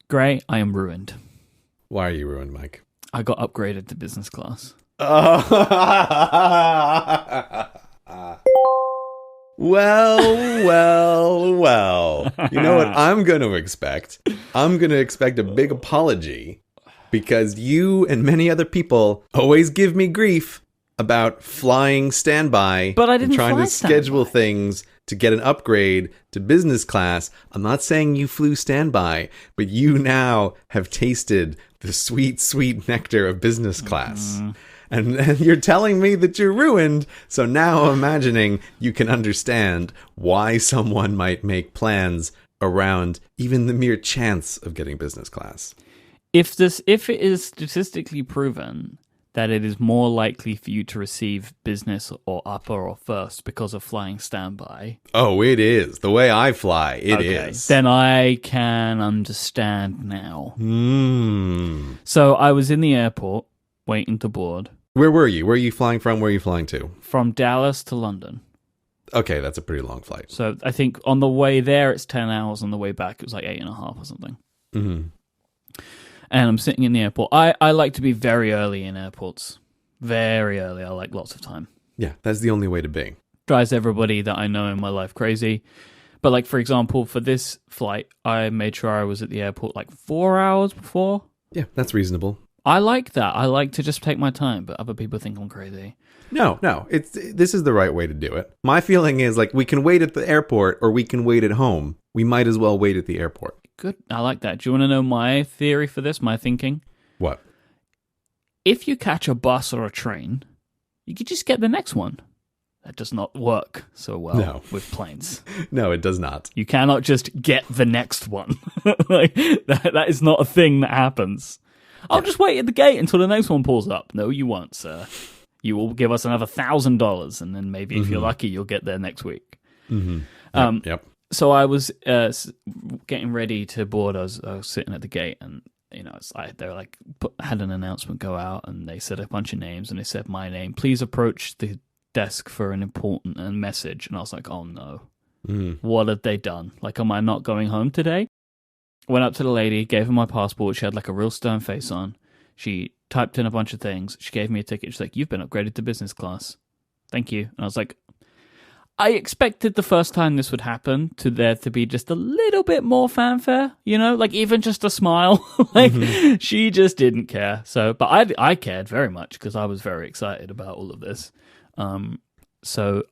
Gray, I am ruined. Why are you ruined, Myke? I got upgraded to business class. Well. You know what I'm going to expect? I'm going to expect a big apology because you and many other people always give me grief about flying standby. But I didn't and trying fly to schedule standby. things to get an upgrade to business class. I'm not saying you flew standby, but you now have tasted the sweet, sweet nectar of business class. And you're telling me that you're ruined, so now I'm imagining you can understand why someone might make plans around even the mere chance of getting business class. If it is statistically proven that it is more likely for you to receive business or upper or first because of flying standby. Oh, it is. The way I fly, it is. Then I can understand now. Hmm. So I was in the airport waiting to board. Where were you? Where are you flying from? Where are you flying to? From Dallas to London. Okay, that's a pretty long flight. So I think on the way there it's 10 hours. On the way back it was like 8.5 or something. Mm-hmm. And I'm sitting in the airport. I like to be very early in airports. Very early. I like lots of time. Yeah, that's the only way to be. Drives everybody that I know in my life crazy. But like, for example, for this flight, I made sure I was at the airport like 4 hours before. Yeah, that's reasonable. I like that. I like to just take my time, but other people think I'm crazy. No, this is the right way to do it. My feeling is like we can wait at the airport or we can wait at home. We might as well wait at the airport. Good. I like that. Do you want to know my theory for this, my thinking? What? If you catch a bus or a train, you could just get the next one. That does not work so well with planes. No, it does not. You cannot just get the next one. Like, that is not a thing that happens. I'll just wait at the gate until the next one pulls up. No, you won't, sir. You will give us another $1,000, and then maybe if you're lucky, you'll get there next week. Mm-hmm. Yep. So I was getting ready to board. I was sitting at the gate, and they were like had an announcement go out, and they said a bunch of names, and they said my name. Please approach the desk for an important message. And I was like, oh no, what have they done? Like, am I not going home today? Went up to the lady, gave her my passport. She had like a real stern face on. She typed in a bunch of things. She gave me a ticket. She's like, you've been upgraded to business class. Thank you. And I was like, I expected the first time this would happen to there to be just a little bit more fanfare, like even just a smile. She just didn't care. So, but I cared very much because I was very excited about all of this. So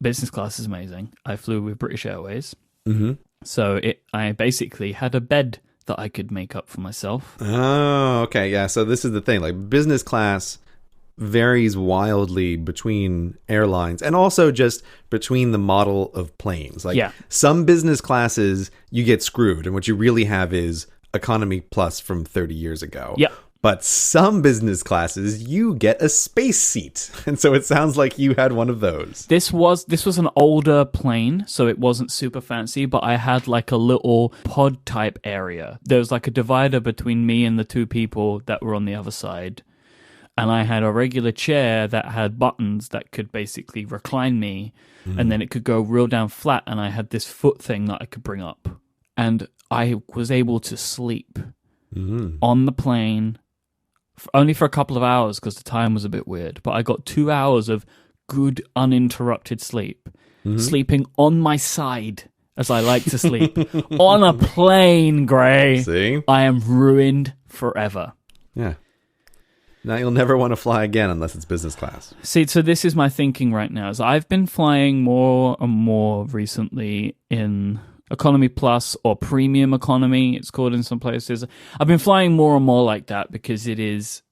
business class is amazing. I flew with British Airways. Mm-hmm. So I basically had a bed that I could make up for myself. Oh, okay. Yeah. So this is the thing. Like business class varies wildly between airlines and also just between the model of planes. Like some business classes you get screwed and what you really have is economy plus from 30 years ago. Yep. But some business classes you get a space seat. And so it sounds like you had one of those. This was an older plane, so it wasn't super fancy, but I had like a little pod type area. There was like a divider between me and the two people that were on the other side. And I had a regular chair that had buttons that could basically recline me. And then it could go real down flat. And I had this foot thing that I could bring up. And I was able to sleep on the plane only for a couple of hours because the time was a bit weird. But I got 2 hours of good uninterrupted sleep. Sleeping on my side, as I like to sleep. On a plane, Gray. See? I am ruined forever. Yeah. Now you'll never want to fly again unless it's business class. See, so this is my thinking right now. Is I've been flying more and more recently in economy plus or premium economy, it's called in some places. I've been flying more and more like that because it is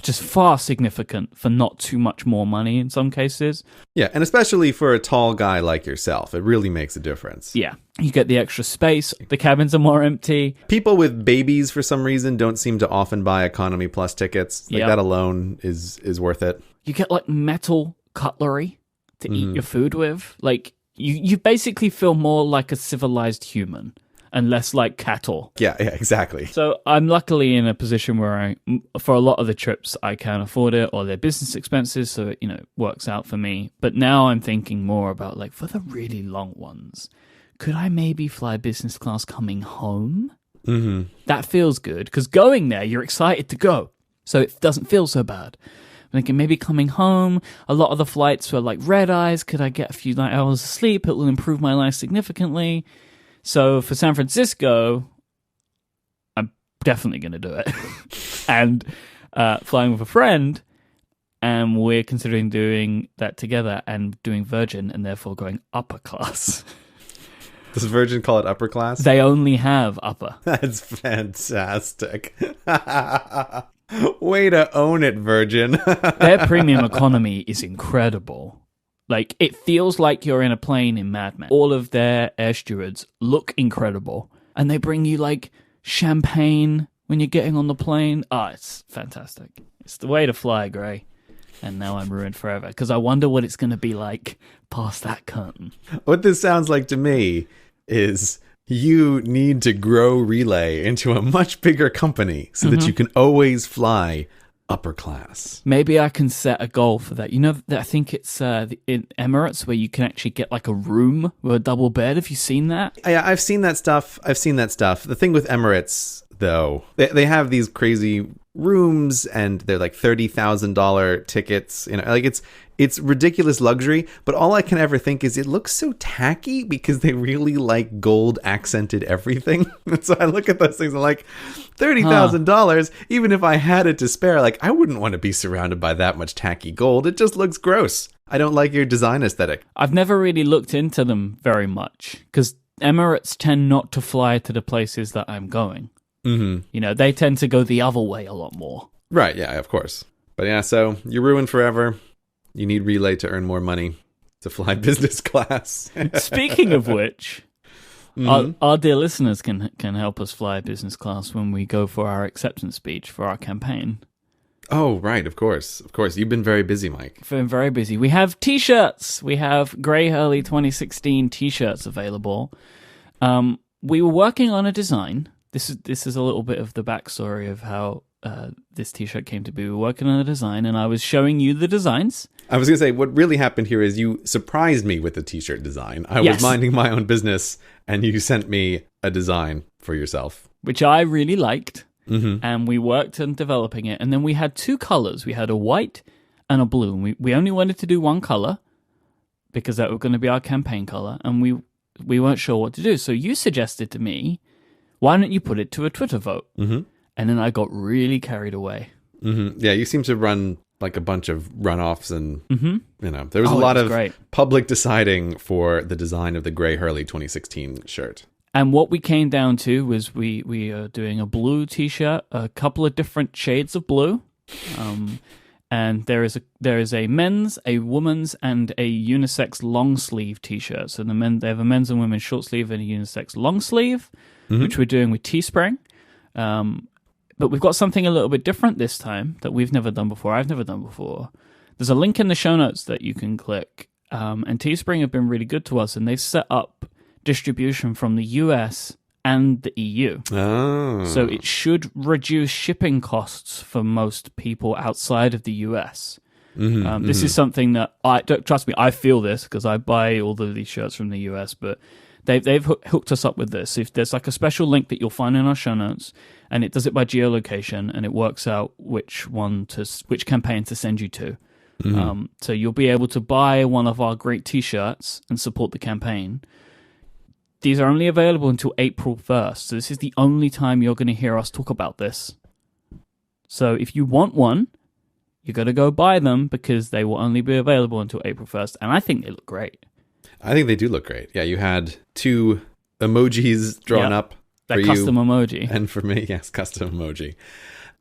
just far significant for not too much more money in some cases. Yeah, and especially for a tall guy like yourself, it really makes a difference. Yeah, you get the extra space. The cabins are more empty. People with babies, for some reason, don't seem to often buy economy plus tickets. Like that alone is worth it. You get like metal cutlery to eat your food with. Like you basically feel more like a civilized human and less like cattle. Yeah, exactly. So I'm luckily in a position where for a lot of the trips, I can afford it or they're business expenses. So, it works out for me. But now I'm thinking more about like for the really long ones, could I maybe fly business class coming home? That feels good because going there, you're excited to go. So it doesn't feel so bad. I'm thinking maybe coming home, a lot of the flights were like red eyes. Could I get a few hours of sleep? It will improve my life significantly. So for San Francisco, I'm definitely going to do it. And flying with a friend, and we're considering doing that together and doing Virgin and therefore going upper class. Does Virgin call it upper class? They only have upper. That's fantastic. Way to own it, Virgin. Their premium economy is incredible. Like, it feels like you're in a plane in Mad Men. All of their air stewards look incredible. And they bring you, like, champagne when you're getting on the plane. It's fantastic. It's the way to fly, Gray. And now I'm ruined forever. Because I wonder what it's going to be like past that curtain. What this sounds like to me is you need to grow Relay into a much bigger company so that you can always fly upper class. Maybe I can set a goal for that. You know, I think it's in Emirates where you can actually get like a room with a double bed. Have you seen that? Yeah, I've seen that stuff. The thing with Emirates, though, they have these crazy rooms and they're like $30,000 tickets. You know, like it's ridiculous luxury, but all I can ever think is it looks so tacky because they really like gold accented everything. And so I look at those things and I'm like, $30,000, even if I had it to spare, like I wouldn't want to be surrounded by that much tacky gold. It just looks gross. I don't like your design aesthetic. I've never really looked into them very much because Emirates tend not to fly to the places that I'm going. Mm-hmm. You know, they tend to go the other way a lot more. Right, yeah, of course. But yeah, so you're ruined forever. You need Relay to earn more money to fly business class. Speaking of which, our dear listeners can help us fly business class when we go for our acceptance speech for our campaign. Oh, right, of course. Of course. You've been very busy, Myke. I've been very busy. We have T-shirts. We have Gray Hurley 2016 T-shirts available. We were working on a design. This is a little bit of the backstory of how this T-shirt came to be. We were working on a design, and I was showing you the designs. I was going to say, what really happened here is you surprised me with the T-shirt design. I was minding my own business, and you sent me a design for yourself. Which I really liked, and we worked on developing it. And then we had two colors. We had a white and a blue. And we only wanted to do one color, because that was going to be our campaign color, and we weren't sure what to do. So you suggested to me, why don't you put it to a Twitter vote? Mm-hmm. And then I got really carried away. Mm-hmm. Yeah, you seem to run like a bunch of runoffs and, you know, there was a lot of public deciding for the design of the Gray Hurley 2016 shirt. And what we came down to was we are doing a blue T-shirt, a couple of different shades of blue. And there is a men's, a woman's, and a unisex long sleeve T-shirt. So they have a men's and women's short sleeve and a unisex long sleeve, which we're doing with Teespring. But we've got something a little bit different this time that we've never done before. I've never done before. There's a link in the show notes that you can click. And Teespring have been really good to us, and they've set up distribution from the US and the EU. Oh. So it should reduce shipping costs for most people outside of the US. This is something that trust me, I feel this because I buy all of these shirts from the US, but they've hooked us up with this. If there's like a special link that you'll find in our show notes, and it does it by geolocation, and it works out which campaign to send you to. So you'll be able to buy one of our great T-shirts and support the campaign. These are only available until April 1st, so this is the only time you're going to hear us talk about this. So if you want one, you got to go buy them because they will only be available until April 1st, and I think they look great. I think they do look great. Yeah, you had two emojis drawn up for you. That custom emoji. And for me, yes, custom emoji.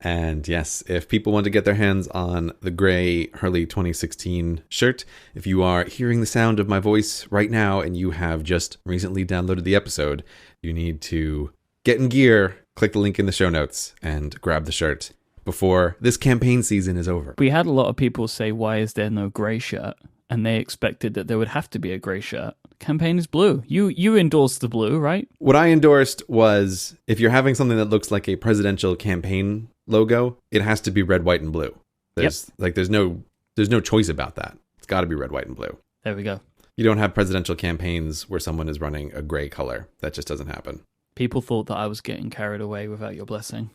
And yes, if people want to get their hands on the Gray Hurley 2016 shirt, if you are hearing the sound of my voice right now and you have just recently downloaded the episode, you need to get in gear, click the link in the show notes, and grab the shirt before this campaign season is over. We had a lot of people say, why is there no gray shirt? And they expected that there would have to be a gray shirt. Campaign is blue. You endorsed the blue, right? What I endorsed was if you're having something that looks like a presidential campaign logo, it has to be red, white, and blue. There's no choice about that. It's got to be red, white, and blue. There we go. You don't have presidential campaigns where someone is running a gray color. That just doesn't happen. People thought that I was getting carried away without your blessing.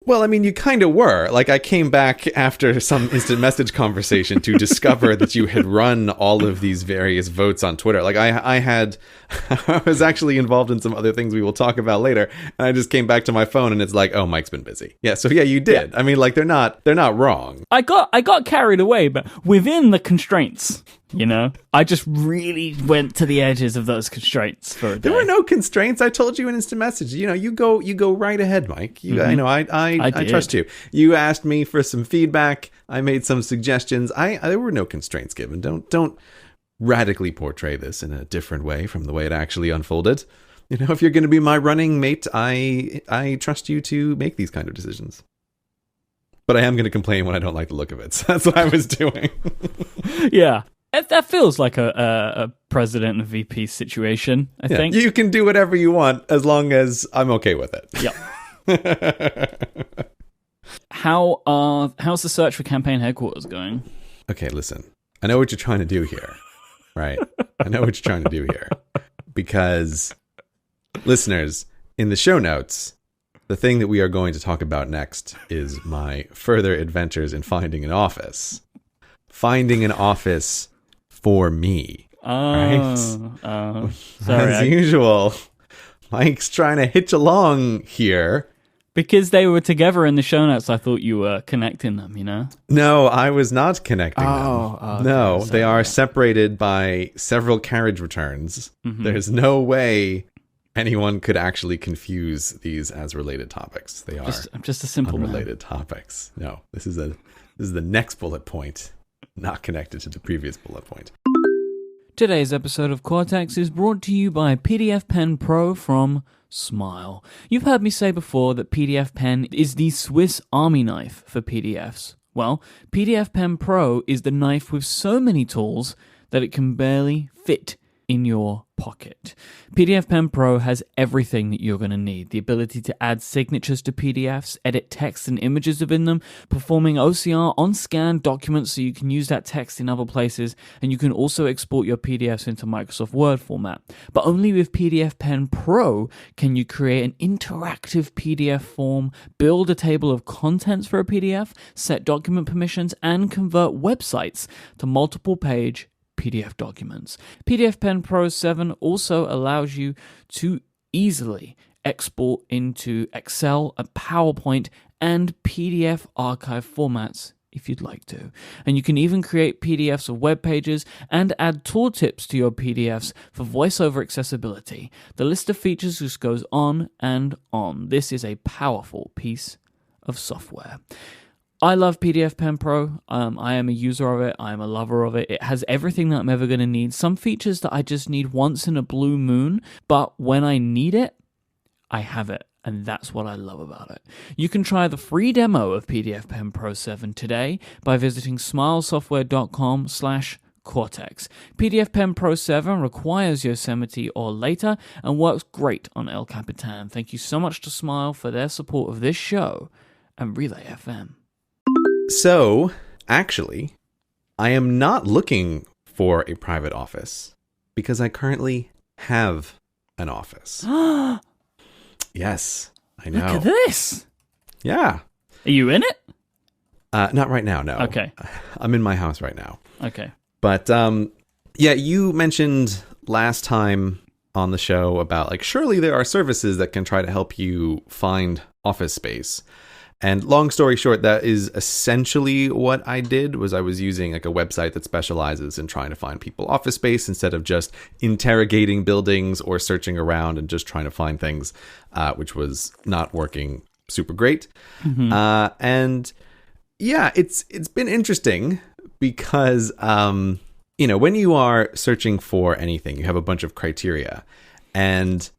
Well, I mean, you kind of were. Like, I came back after some instant message conversation to discover that you had run all of these various votes on Twitter. Like, I was actually involved in some other things we will talk about later, and I just came back to my phone, and it's like, oh, Myke's been busy. Yeah, so yeah, you did. Yeah. I mean, like, they're not wrong. I got carried away, but within the constraints. You know, I just really went to the edges of those constraints for a day. There were no constraints. I told you in instant message. You know, you go right ahead, Myke. I know. I trust you. You asked me for some feedback. I made some suggestions. There were no constraints given. Don't radically portray this in a different way from the way it actually unfolded. You know, if you're going to be my running mate, I trust you to make these kind of decisions. But I am going to complain when I don't like the look of it. So that's what I was doing. Yeah. That feels like a president and VP situation, I think. You can do whatever you want as long as I'm okay with it. Yep. How's the search for campaign headquarters going? Okay, listen. I know what you're trying to do here, right? I know what you're trying to do here. Because, listeners, in the show notes, the thing that we are going to talk about next is my further adventures in finding an office. Finding an office for me. Right? Sorry. As usual, Myke's trying to hitch along here. Because they were together in the show notes, I thought you were connecting them, you know? No, I was not connecting them. Okay. No, they are separated by several carriage returns. Mm-hmm. There's no way anyone could actually confuse these as related topics. They are just a simple unrelated topics. No, this is the next bullet point. Not connected to the previous bullet point. Today's episode of Cortex is brought to you by PDF Pen Pro from Smile. You've heard me say before that PDF Pen is the Swiss Army knife for PDFs. Well, PDF Pen Pro is the knife with so many tools that it can barely fit in your pocket. PDF Pen Pro has everything that you're going to need. The ability to add signatures to PDFs, edit text and images within them, performing OCR on scan documents so you can use that text in other places, and you can also export your PDFs into Microsoft Word format. But only with PDF Pen Pro can you create an interactive PDF form, build a table of contents for a PDF, set document permissions, and convert websites to multiple page PDF documents. PDF Pen Pro 7 also allows you to easily export into Excel, a PowerPoint, and PDF archive formats if you'd like to. And you can even create PDFs of web pages and add tooltips to your PDFs for voiceover accessibility. The list of features just goes on and on. This is a powerful piece of software. I love PDF Pen Pro. I am a user of it. I am a lover of it. It has everything that I'm ever going to need. Some features that I just need once in a blue moon, but when I need it, I have it. And that's what I love about it. You can try the free demo of PDF Pen Pro 7 today by visiting smilesoftware.com/Cortex. PDF Pen Pro 7 requires Yosemite or later and works great on El Capitan. Thank you so much to Smile for their support of this show and Relay FM. So, actually, I am not looking for a private office because I currently have an office. Yes, I know. Look at this. Yeah. Are you in it? Not right now, no. Okay. I'm in my house right now. Okay. But, yeah, you mentioned last time on the show about, like, surely there are services that can try to help you find office space. And long story short, that is essentially what I did. Was I was using like a website that specializes in trying to find people office space instead of just interrogating buildings or searching around and just trying to find things, which was not working super great. Mm-hmm. And yeah, it's been interesting because you know, when you are searching for anything, you have a bunch of criteria, and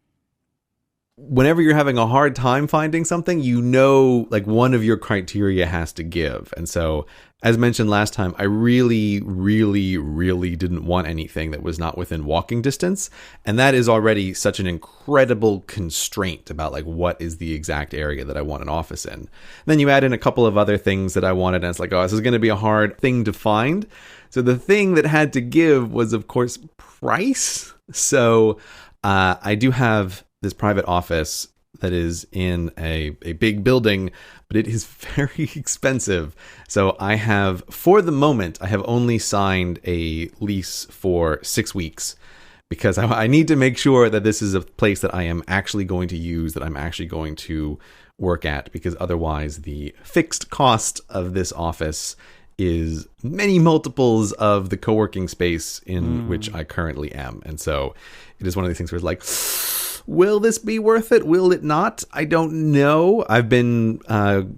whenever you're having a hard time finding something, you know, like one of your criteria has to give. And so, as mentioned last time, I really, really, really didn't want anything that was not within walking distance. And that is already such an incredible constraint about like what is the exact area that I want an office in. Then you add in a couple of other things that I wanted, and it's like, oh, this is going to be a hard thing to find. So the thing that had to give was, of course, price. So I do have this private office that is in a big building, but it is very expensive. So I have, for the moment, I have only signed a lease for 6 weeks because I need to make sure that this is a place that I am actually going to use, that I'm actually going to work at, because otherwise the fixed cost of this office is many multiples of the co-working space in which I currently am. And so it is one of these things where it's like, will this be worth it? Will it not? I don't know. I've been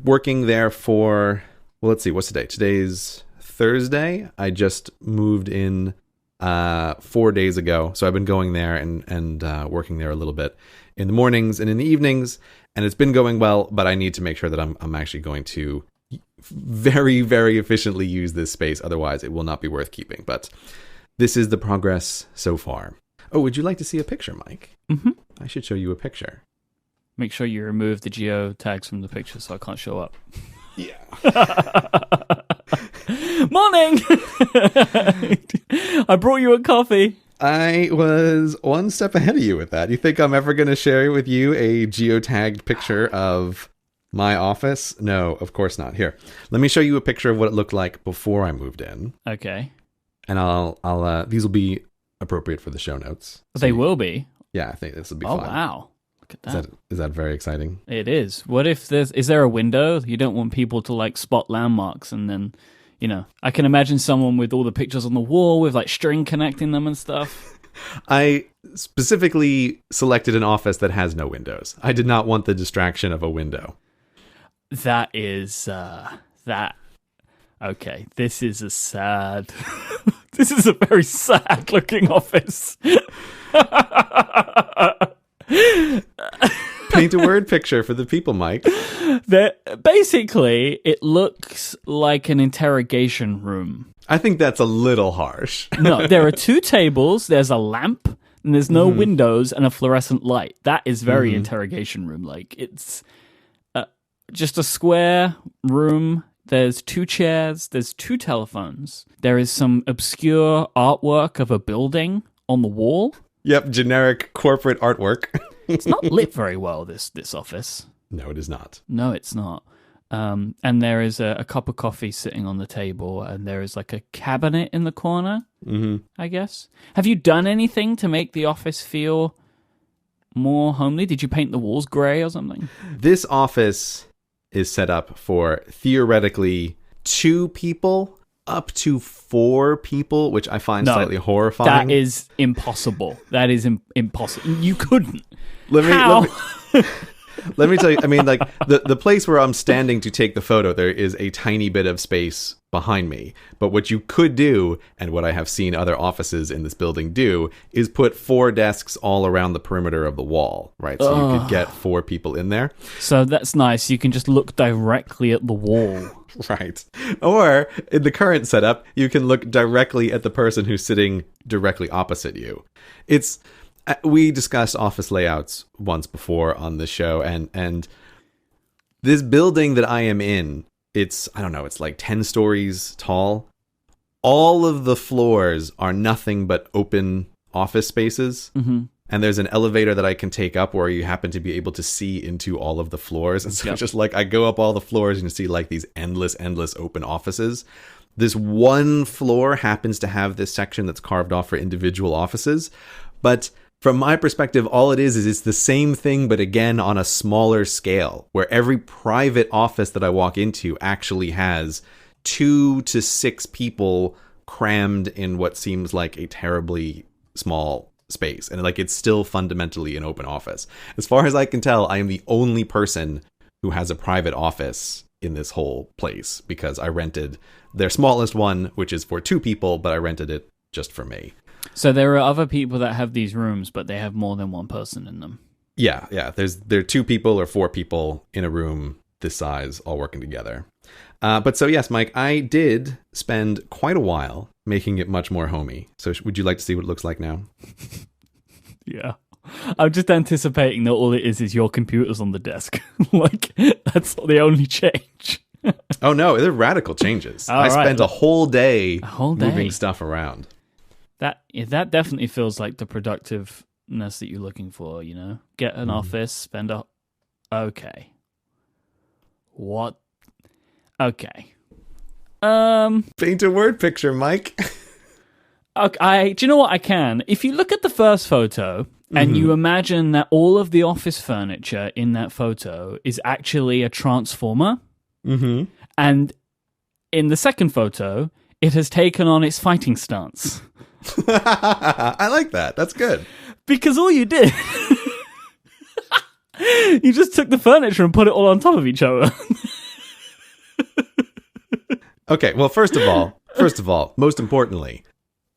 working there for, well, let's see, what's today? Today's Thursday. I just moved in 4 days ago. So I've been going there and working there a little bit in the mornings and in the evenings. And it's been going well, but I need to make sure that I'm actually going to very, very efficiently use this space. Otherwise, it will not be worth keeping. But this is the progress so far. Oh, would you like to see a picture, Myke? Mm-hmm. I should show you a picture. Make sure you remove the geo tags from the picture so I can't show up. Yeah. Morning! I brought you a coffee. I was one step ahead of you with that. You think I'm ever going to share with you a geotagged picture of my office? No, of course not. Here, let me show you a picture of what it looked like before I moved in. Okay. And I'll these will be appropriate for the show notes. They will be. Yeah, I think this will be Oh, fun. wow. Look at that. Is that very exciting? It is. What if is there a window? You don't want people to like spot landmarks and then, you know, I can imagine someone with all the pictures on the wall with like string connecting them and stuff. I specifically selected an office that has no windows. I did not want the distraction of a window. That is, okay, this is a sad, this is a very sad looking office. Paint a word picture for the people, Myke. Basically, it looks like an interrogation room. I think that's a little harsh. No, there are 2 tables, there's a lamp, and there's no windows and a fluorescent light. That is very interrogation room-like. It's just a square room. There's 2 chairs, there's 2 telephones. There is some obscure artwork of a building on the wall. Yep, generic corporate artwork. It's not lit very well, this office. No, it is not. No, it's not. And there is a cup of coffee sitting on the table, and there is like a cabinet in the corner, I guess. Have you done anything to make the office feel more homely? Did you paint the walls gray or something? This office is set up for theoretically 2 people, up to 4 people, which I find slightly horrifying. That is impossible. That is impossible. You couldn't. Let me tell you, I mean, like, the place where I'm standing to take the photo, there is a tiny bit of space behind me. But what you could do, and what I have seen other offices in this building do, is put 4 desks all around the perimeter of the wall, right? So you could get 4 people in there. So that's nice. You can just look directly at the wall. Right. Or, in the current setup, you can look directly at the person who's sitting directly opposite you. We discussed office layouts once before on the show, and this building that I am in, it's like 10 stories tall. All of the floors are nothing but open office spaces. Mm-hmm. And there's an elevator that I can take up where you happen to be able to see into all of the floors. And so just like I go up all the floors and you see like these endless open offices. This one floor happens to have this section that's carved off for individual offices. But from my perspective, all it is it's the same thing, but again, on a smaller scale, where every private office that I walk into actually has 2 to 6 people crammed in what seems like a terribly small space. And like, it's still fundamentally an open office. As far as I can tell, I am the only person who has a private office in this whole place because I rented their smallest one, which is for 2 people, but I rented it just for me. So there are other people that have these rooms, but they have more than one person in them. Yeah. There are 2 people or 4 people in a room this size, all working together. But so yes, Myke, I did spend quite a while making it much more homey. So would you like to see what it looks like now? Yeah. I'm just anticipating that all it is your computer's on the desk. Like, that's the only change. Oh no, they're radical changes. I spent a whole day moving stuff around. That definitely feels like the productive that you're looking for, you know? Get an office, spend a... Okay. What? Okay. Paint a word picture, Myke. Okay, do you know what I can? If you look at the first photo and you imagine that all of the office furniture in that photo is actually a transformer, and in the second photo, it has taken on its fighting stance. I like that. That's good. Because all you did, you just took the furniture and put it all on top of each other. Okay, well, first of all, most importantly,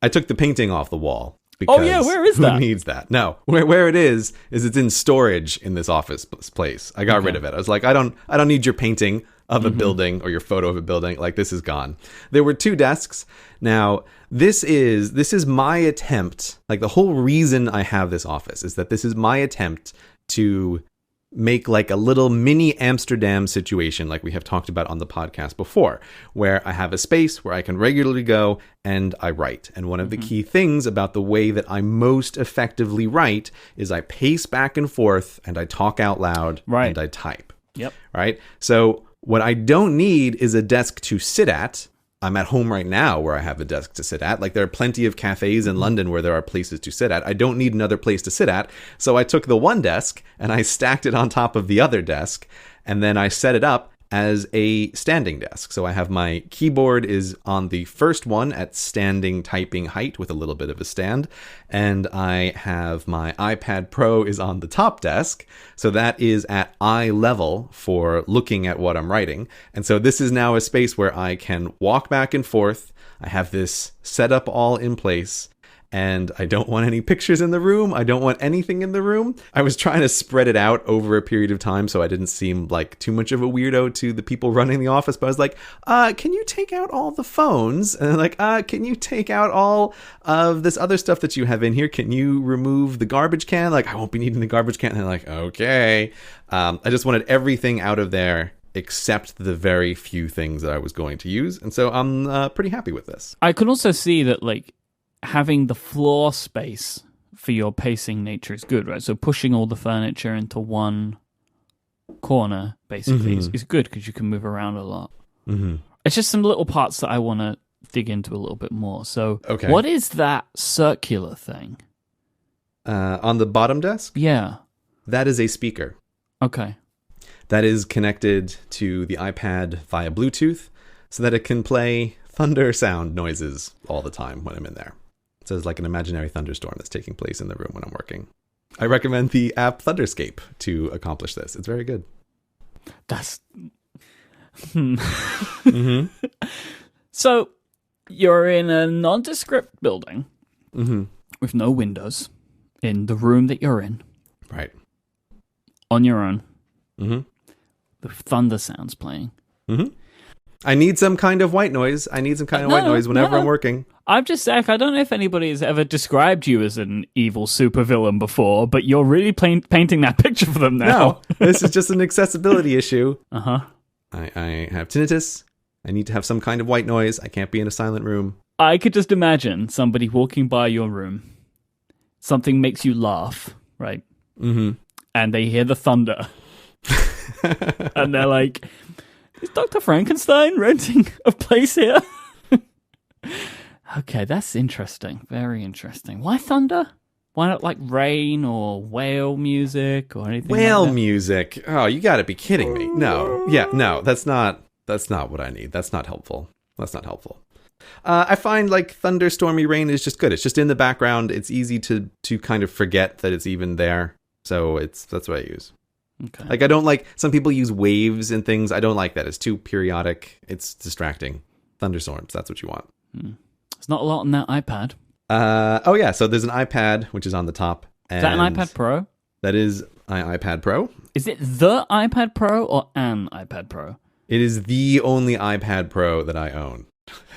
I took the painting off the wall. Because where is that? Who needs that? No, where it is it's in storage in this office place. I got rid of it. I was like, I don't need your painting of a building or your photo of a building. Like, this is gone. There were 2 desks. Now, this is my attempt. Like, the whole reason I have this office is that this is my attempt to make like a little mini Amsterdam situation, like we have talked about on the podcast before, where I have a space where I can regularly go and I write. And one of the key things about the way that I most effectively write is I pace back and forth and I talk out loud and I type. Yep. Right? So what I don't need is a desk to sit at. I'm at home right now where I have a desk to sit at. Like, there are plenty of cafes in London where there are places to sit at. I don't need another place to sit at. So I took the one desk and I stacked it on top of the other desk. And then I set it up as a standing desk. So I have my keyboard is on the first one at standing typing height with a little bit of a stand. And I have my iPad Pro is on the top desk. So that is at eye level for looking at what I'm writing. And so this is now a space where I can walk back and forth. I have this set up all in place. And I don't want any pictures in the room. I don't want anything in the room. I was trying to spread it out over a period of time so I didn't seem like too much of a weirdo to the people running the office. But I was like, can you take out all the phones? And they're like, can you take out all of this other stuff that you have in here? Can you remove the garbage can? Like, I won't be needing the garbage can. And they're like, okay. I just wanted everything out of there except the very few things that I was going to use. And so I'm pretty happy with this. I can also see that, like, having the floor space for your pacing nature is good, right? So pushing all the furniture into one corner, basically, is good because you can move around a lot. It's just some little parts that I want to dig into a little bit more. So what is that circular thing? On the bottom desk? Yeah. That is a speaker. Okay. That is connected to the iPad via Bluetooth so that it can play thunder sound noises all the time when I'm in there. So it's like an imaginary thunderstorm that's taking place in the room when I'm working. I recommend the app Thunderscape to accomplish this. It's very good. That's... So, you're in a nondescript building with no windows in the room that you're in. Right. On your own. The thunder sounds playing. I need some kind of white noise. White noise whenever I'm working. I'm just saying, I don't know if anybody has ever described you as an evil supervillain before, but you're really painting that picture for them now. No, this is just an accessibility issue. I have tinnitus. I need to have some kind of white noise. I can't be in a silent room. I could just imagine somebody walking by your room. Something makes you laugh, right? And they hear the thunder. And they're like, is Dr. Frankenstein renting a place here? Okay, that's interesting. Very interesting. Why thunder? Why not like rain or whale music or anything Whale like that? music? Oh, you gotta be kidding me. No. Yeah, no, that's not what I need. That's not helpful. I find like thunderstormy rain is just good. It's just in the background. It's easy to kind of forget that it's even there. So that's what I use. Okay. Like, I don't like, some people use waves and things. I don't like that. It's too periodic. It's distracting. Thunderstorms, that's what you want. There's not a lot on that iPad. Oh yeah, so there's an iPad, which is on the top. Is that an iPad Pro? That is an iPad Pro. Is it the iPad Pro or an iPad Pro? It is the only iPad Pro that I own.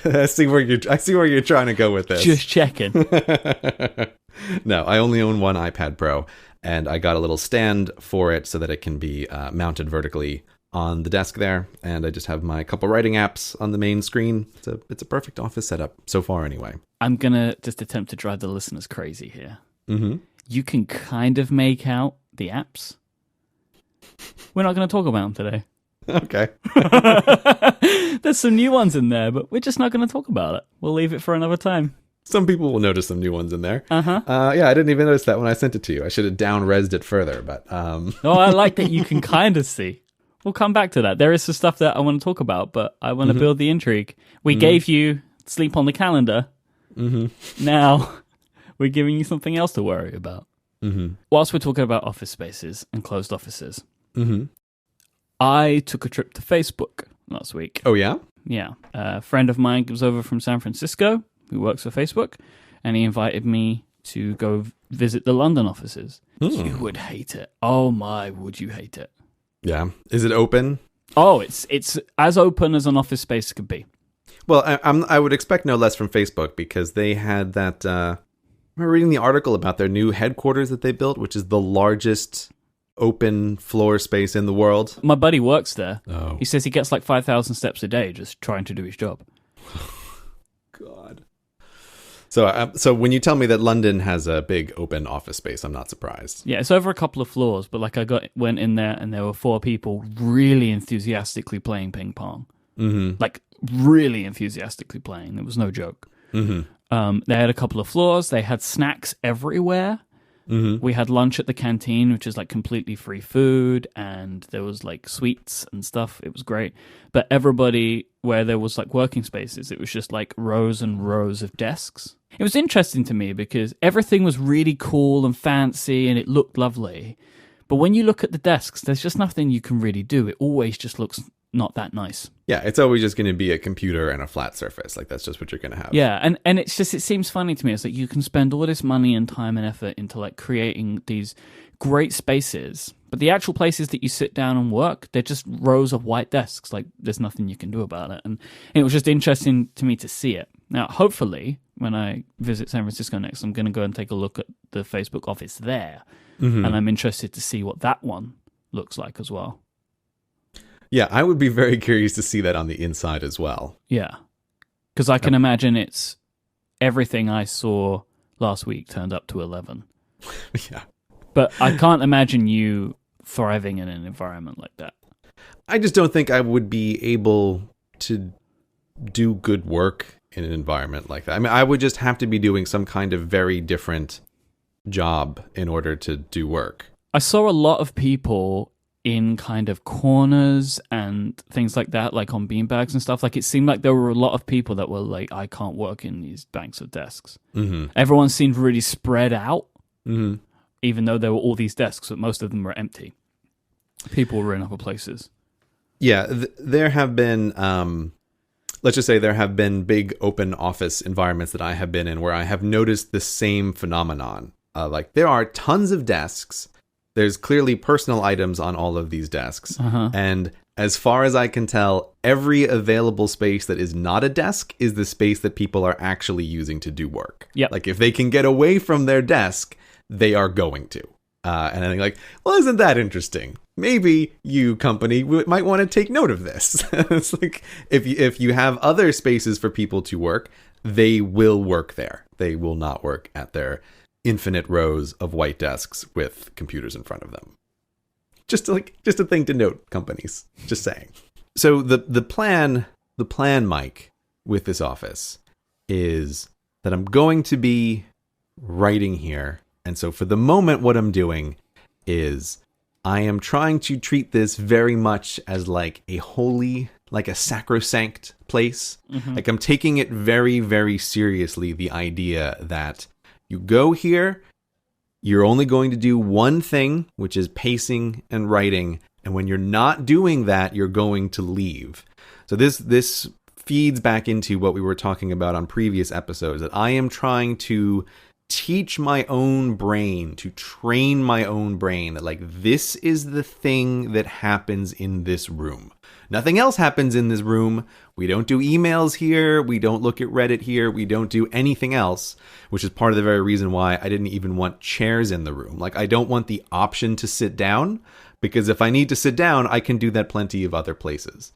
I see where you're trying to go with this. Just checking. No, I only own one iPad Pro, and I got a little stand for it so that it can be mounted vertically on the desk there, and I just have my couple writing apps on the main screen. It's a perfect office setup so far, anyway. I'm gonna just attempt to drive the listeners crazy here. you can kind of make out the apps. We're not going to talk about them today. Okay. There's some new ones in there, but we're just not going to talk about it. We'll leave it for another time. Some people will notice some new ones in there. Uh-huh. Yeah, I didn't even notice that when I sent it to you. I should have down-resed it further, but... Oh, I like that you can kind of see. We'll come back to that. There is some stuff that I want to talk about, but I want to build the intrigue. We gave you sleep on the calendar. Now, we're giving you something else to worry about. Whilst we're talking about office spaces and closed offices, I took a trip to Facebook last week. Oh, yeah? Yeah. A friend of mine was over from San Francisco who works for Facebook, and he invited me to go visit the London offices. You would hate it. Oh my, would you hate it? Yeah. Is it open? Oh, it's as open as an office space could be. Well, I would expect no less from Facebook because they had that... I remember reading the article about their new headquarters that they built, which is the largest open floor space in the world. My buddy works there. Oh. He says he gets like 5,000 steps a day just trying to do his job. God. So when you tell me that London has a big open office space, I'm not surprised. Yeah, it's over a couple of floors, but like went in there and there were 4 people really enthusiastically playing ping pong. Like really enthusiastically playing. It was no joke. They had a couple of floors. They had snacks everywhere. We had lunch at the canteen, which is like completely free food, and there was like sweets and stuff. It was great. But everybody, where there was like working spaces, it was just like rows and rows of desks. It was interesting to me because everything was really cool and fancy and it looked lovely. But when you look at the desks, there's just nothing you can really do. It always just looks not that nice. Yeah, it's always just going to be a computer and a flat surface. Like, that's just what you're going to have. Yeah, and it's just, it seems funny to me. It's like you can spend all this money and time and effort into like creating these great spaces, but the actual places that you sit down and work, they're just rows of white desks. Like, there's nothing you can do about it. And it was just interesting to me to see it. Now, hopefully, when I visit San Francisco next, I'm going to go and take a look at the Facebook office there. And I'm interested to see what that one looks like as well. Yeah, I would be very curious to see that on the inside as well. Yeah. Because I can imagine it's everything I saw last week turned up to 11. Yeah. But I can't imagine you thriving in an environment like that. I just don't think I would be able to do good work in an environment like that. I mean, I would just have to be doing some kind of very different job in order to do work. I saw a lot of people in kind of corners and things like that, like on beanbags and stuff. Like, it seemed like there were a lot of people that were like, I can't work in these banks of desks. Everyone seemed really spread out, even though there were all these desks, but most of them were empty. People were in other places. Yeah, there have been, let's just say there have been big open office environments that I have been in where I have noticed the same phenomenon. Like, there are tons of desks. There's clearly personal items on all of these desks. And as far as I can tell, every available space that is not a desk is the space that people are actually using to do work. Yep. Like, if they can get away from their desk, they are going to. And I think, like, well, isn't that interesting? Maybe you, company, might want to take note of this. It's like, if you have other spaces for people to work, they will work there. They will not work at their infinite rows of white desks with computers in front of them. Just a thing to note, companies. Just saying. So the plan, Myke, with this office is that I'm going to be writing here. And so for the moment, what I'm doing is I am trying to treat this very much as like a holy, like a sacrosanct place. Like, I'm taking it very, very seriously, the idea that you go here, you're only going to do one thing, which is pacing and writing. And when you're not doing that, you're going to leave. So this feeds back into what we were talking about on previous episodes, that I am trying to teach my own brain, to train my own brain that, like, this is the thing that happens in this room. Nothing else happens in this room. We don't do emails here. We don't look at Reddit here. We don't do anything else, which is part of the very reason why I didn't even want chairs in the room. Like, I don't want the option to sit down, because if I need to sit down, I can do that plenty of other places.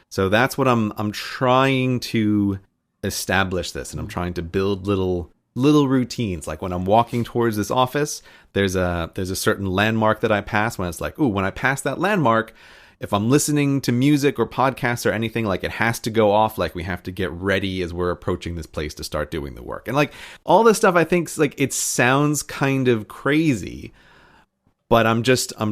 So that's what I'm trying to establish this, and I'm trying to build little little routines. Like when I'm walking towards this office, there's a certain landmark that I pass when it's like, ooh, when I pass that landmark, if I'm listening to music or podcasts or anything, like it has to go off. Like we have to get ready as we're approaching this place to start doing the work. And like all this stuff, I think like it sounds kind of crazy, but I'm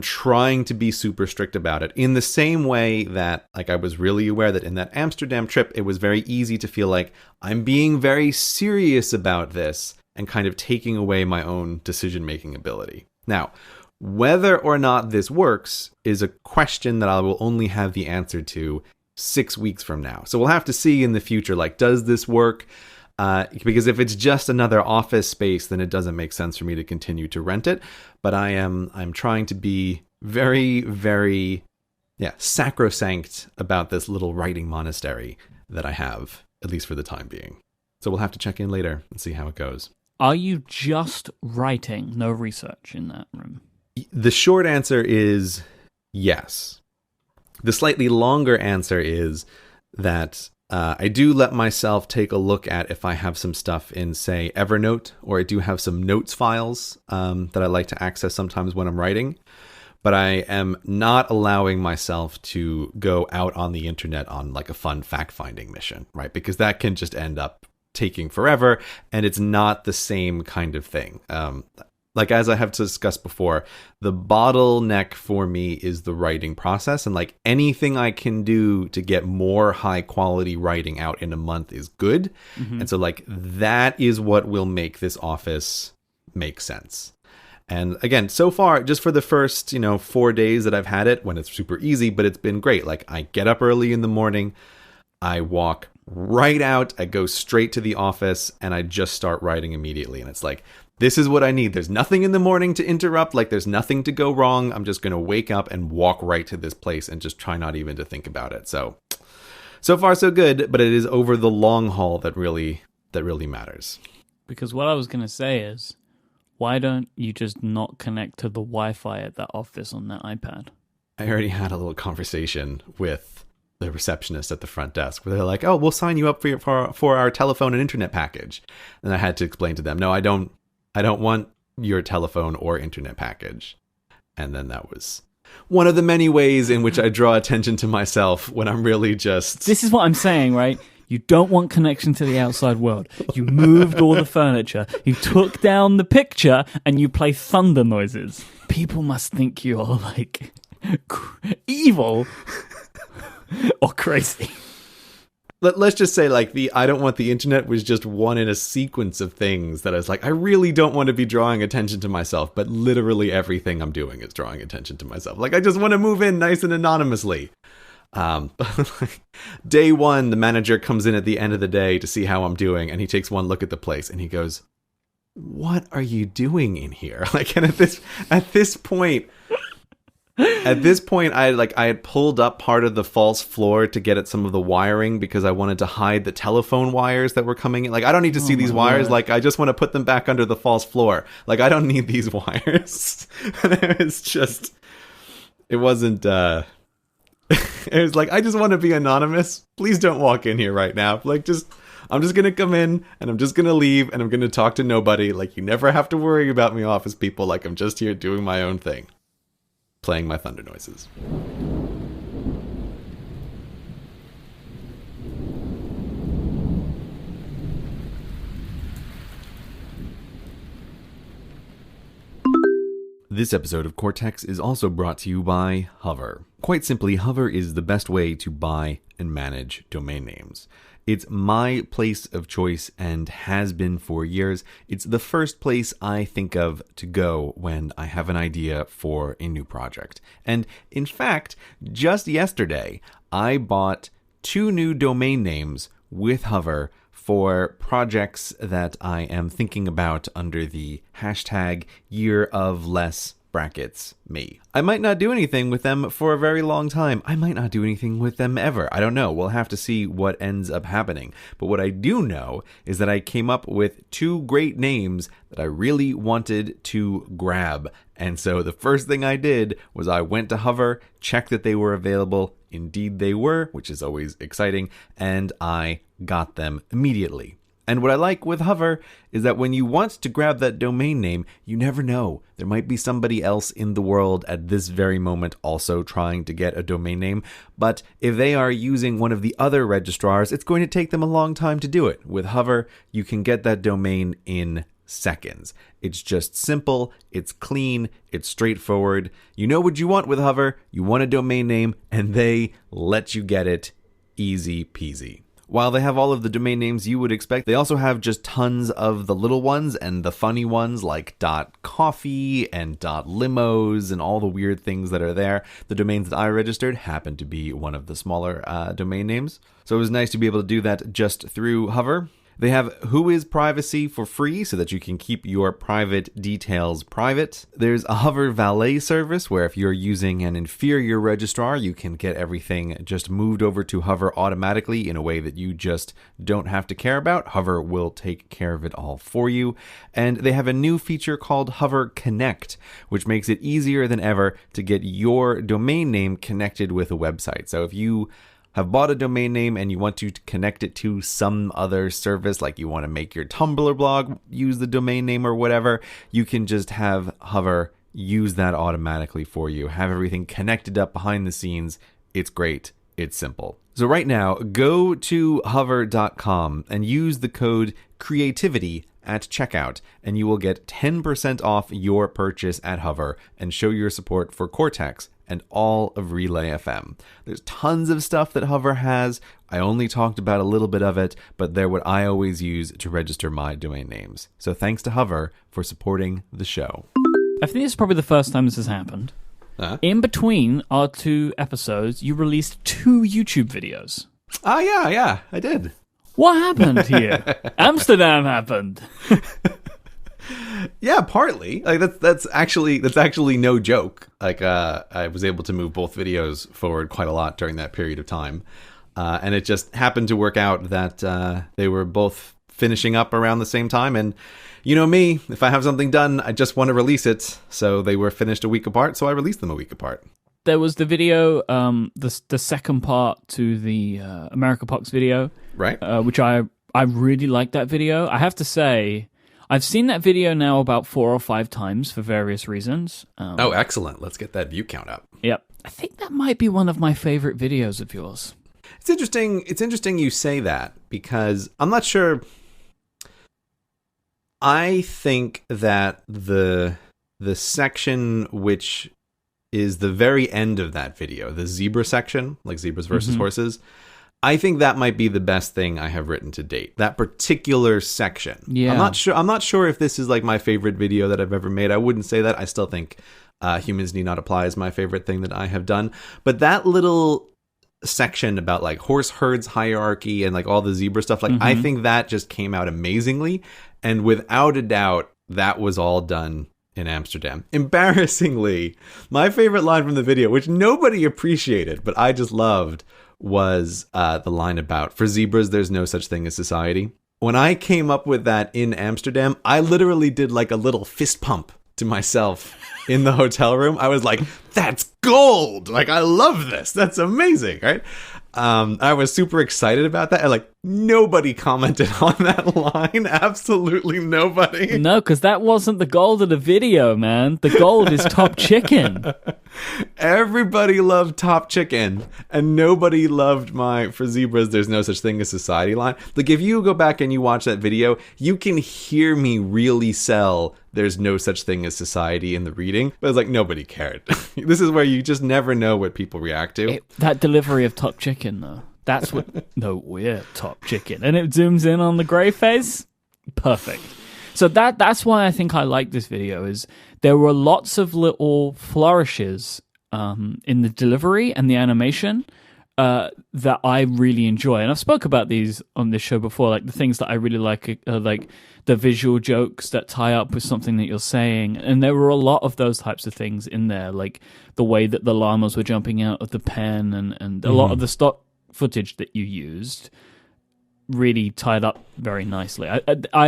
trying to be super strict about it in the same way that like I was really aware that in that Amsterdam trip, it was very easy to feel like I'm being very serious about this and kind of taking away my own decision-making ability. Now, whether or not this works is a question that I will only have the answer to 6 weeks from now. So we'll have to see in the future, like, does this work? Because if it's just another office space, then it doesn't make sense for me to continue to rent it. But I'm trying to be very, very, sacrosanct about this little writing monastery that I have, at least for the time being. So we'll have to check in later and see how it goes. Are you just writing, no research in that room? The short answer is yes. The slightly longer answer is that I do let myself take a look at if I have some stuff in, say, Evernote, or I do have some notes files that I like to access sometimes when I'm writing. But I am not allowing myself to go out on the internet on like a fun fact-finding mission, right? Because that can just end up taking forever, and it's not the same kind of thing. Like, as I have discussed before, the bottleneck for me is the writing process. And like anything I can do to get more high quality writing out in a month is good. Mm-hmm. And so like that is what will make this office make sense. And again, so far, just for the first, 4 days that I've had it, when it's super easy, but it's been great. Like I get up early in the morning, I walk right out, I go straight to the office, and I just start writing immediately. And it's like, this is what I need. There's nothing in the morning to interrupt. Like there's nothing to go wrong. I'm just going to wake up and walk right to this place and just try not even to think about it. So far so good, but it is over the long haul that really matters. Because what I was going to say is, why don't you just not connect to the Wi-Fi at that office on that iPad? I already had a little conversation with the receptionist at the front desk where they're like, oh, we'll sign you up for our telephone and internet package. And I had to explain to them, no, I don't want your telephone or internet package. And then that was one of the many ways in which I draw attention to myself when I'm really just... This is what I'm saying, right? You don't want connection to the outside world. You moved all the furniture. You took down the picture and you play thunder noises. People must think you're like evil or crazy. Let's just say like the I don't want the internet was just one in a sequence of things that I was like, I really don't want to be drawing attention to myself, but literally everything I'm doing is drawing attention to myself. Like I just want to move in nice and anonymously. Day one, the manager comes in at the end of the day to see how I'm doing, and he takes one look at the place and he goes, what are you doing in here? Like, and at this point, I had pulled up part of the false floor to get at some of the wiring because I wanted to hide the telephone wires that were coming in. Like, I don't need to see these wires. Like, I just want to put them back under the false floor. Like, I don't need these wires. And it wasn't, it was like, I just want to be anonymous. Please don't walk in here right now. Like, I'm just going to come in and I'm just going to leave and I'm going to talk to nobody. Like, you never have to worry about me, office people. Like, I'm just here doing my own thing. Playing my thunder noises. This episode of Cortex is also brought to you by Hover. Quite simply, Hover is the best way to buy and manage domain names. It's my place of choice and has been for years. It's the first place I think of to go when I have an idea for a new project. And in fact, just yesterday, I bought 2 new domain names with Hover for projects that I am thinking about under the hashtag #YearOfLessBracketsMe. I might not do anything with them for a very long time. I might not do anything with them ever. I don't know. We'll have to see what ends up happening. But what I do know is that I came up with 2 great names that I really wanted to grab. And so the first thing I did was I went to Hover, checked that they were available. Indeed they were, which is always exciting. And I got them immediately. And what I like with Hover is that when you want to grab that domain name, you never know. There might be somebody else in the world at this very moment also trying to get a domain name. But if they are using one of the other registrars, it's going to take them a long time to do it. With Hover, you can get that domain in seconds. It's just simple, it's clean, it's straightforward. You know what you want with Hover. You want a domain name, and they let you get it easy peasy. While they have all of the domain names you would expect, they also have just tons of the little ones and the funny ones like .coffee and .limos and all the weird things that are there. The domains that I registered happen to be one of the smaller domain names. So it was nice to be able to do that just through Hover. They have Who is Privacy for free so that you can keep your private details private. There's a Hover Valet service where if you're using an inferior registrar, you can get everything just moved over to Hover automatically in a way that you just don't have to care about. Hover will take care of it all for you. And they have a new feature called Hover Connect, which makes it easier than ever to get your domain name connected with a website. So if you have bought a domain name and you want to connect it to some other service, like you want to make your Tumblr blog use the domain name or whatever, you can just have Hover use that automatically for you. Have everything connected up behind the scenes. It's great. It's simple. So right now, go to hover.com and use the code creativity at checkout, and you will get 10% off your purchase at Hover and show your support for Cortex and all of Relay FM. There's tons of stuff that Hover has. I only talked about a little bit of it, but they're what I always use to register my domain names. So thanks to Hover for supporting the show. I think this is probably the first time this has happened. In between our 2 episodes, you released 2 YouTube videos. Yeah, I did. What happened here? Amsterdam happened. Yeah, partly. Like that's actually no joke. Like I was able to move both videos forward quite a lot during that period of time, and it just happened to work out that they were both finishing up around the same time. And you know me, if I have something done, I just want to release it. So they were finished a week apart, so I released them a week apart. There was the video, the second part to the America Pox video, right? Which I really liked that video. I have to say, I've seen that video now about 4 or 5 times for various reasons. Oh, excellent! Let's get that view count up. Yep, I think that might be one of my favorite videos of yours. It's interesting. It's interesting you say that because I'm not sure. I think that the section which is the very end of that video, the zebra section, like zebras versus horses, I think that might be the best thing I have written to date. That particular section. Yeah. I'm not sure if this is like my favorite video that I've ever made. I wouldn't say that. I still think Humans Need Not Apply is my favorite thing that I have done. But that little section about like horse herds hierarchy and like all the zebra stuff, like I think that just came out amazingly. And without a doubt, that was all done in Amsterdam. Embarrassingly, my favorite line from the video, which nobody appreciated, but I just loved, was the line about, for zebras, there's no such thing as society. When I came up with that in Amsterdam, I literally did like a little fist pump to myself in the hotel room. I was like, that's gold. Like, I love this. That's amazing, right? I was super excited about that. And like, nobody commented on that line. Absolutely nobody. No, because that wasn't the gold of the video, man. The gold is Top Chicken. Everybody loved Top Chicken, and nobody loved my For Zebras, There's No Such Thing as Society line. Like, if you go back and you watch that video, you can hear me really sell There's No Such Thing as Society in the reading. But it's like, nobody cared. This is where you just never know what people react to. That delivery of Top Chicken, though. That's what... No, we're Top Chicken. And it zooms in on the grey face. Perfect. So that's why I think I like this video, is there were lots of little flourishes in the delivery and the animation that I really enjoy. And I've spoke about these on this show before, like the things that I really like the visual jokes that tie up with something that you're saying. And there were a lot of those types of things in there, like the way that the llamas were jumping out of the pen and a lot of the stock footage that you used really tied up very nicely.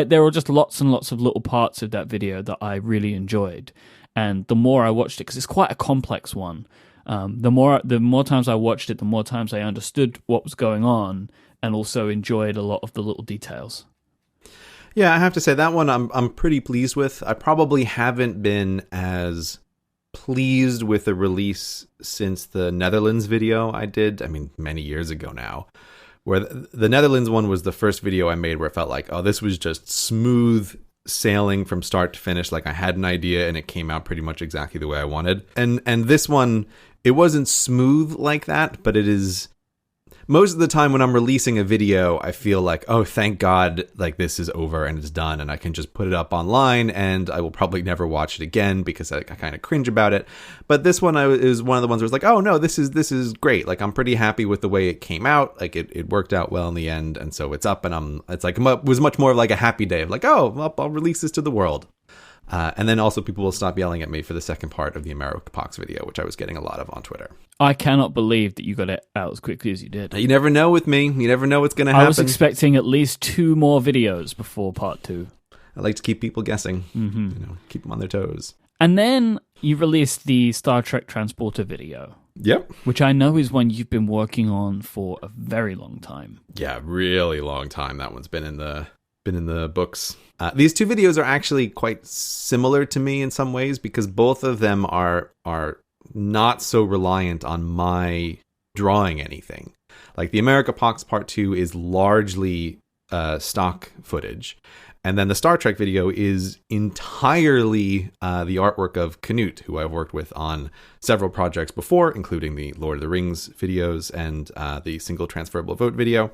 There were just lots and lots of little parts of that video that I really enjoyed. And the more I watched it, because it's quite a complex one, the more times I watched it, the more times I understood what was going on and also enjoyed a lot of the little details. Yeah, I have to say that one I'm pretty pleased with. I probably haven't been as pleased with the release since the Netherlands video I did. I mean, many years ago now, where the Netherlands one was the first video I made where it felt like, oh, this was just smooth sailing from start to finish. Like I had an idea and it came out pretty much exactly the way I wanted. And this one, it wasn't smooth like that, but it is. Most of the time when I'm releasing a video, I feel like, oh, thank God, like this is over and it's done and I can just put it up online and I will probably never watch it again because I kind of cringe about it. But this one is one of the ones where it's like, oh no, this is great. Like I'm pretty happy with the way it came out. Like it worked out well in the end. And so it's up and it was much more of like a happy day of like, oh, well, I'll release this to the world. And then also people will stop yelling at me for the second part of the America Pox video, which I was getting a lot of on Twitter. I cannot believe that you got it out as quickly as you did. You never know with me. You never know what's going to happen. I was expecting at least 2 more videos before part 2. I like to keep people guessing, keep them on their toes. And then you released the Star Trek Transporter video. Yep. Which I know is one you've been working on for a very long time. Yeah, really long time. That one's been in the books. These 2 videos are actually quite similar to me in some ways because both of them are not so reliant on my drawing anything. Like the America Pox Part 2 is largely stock footage. And then the Star Trek video is entirely the artwork of Canute, who I've worked with on several projects before, including the Lord of the Rings videos and the single transferable vote video.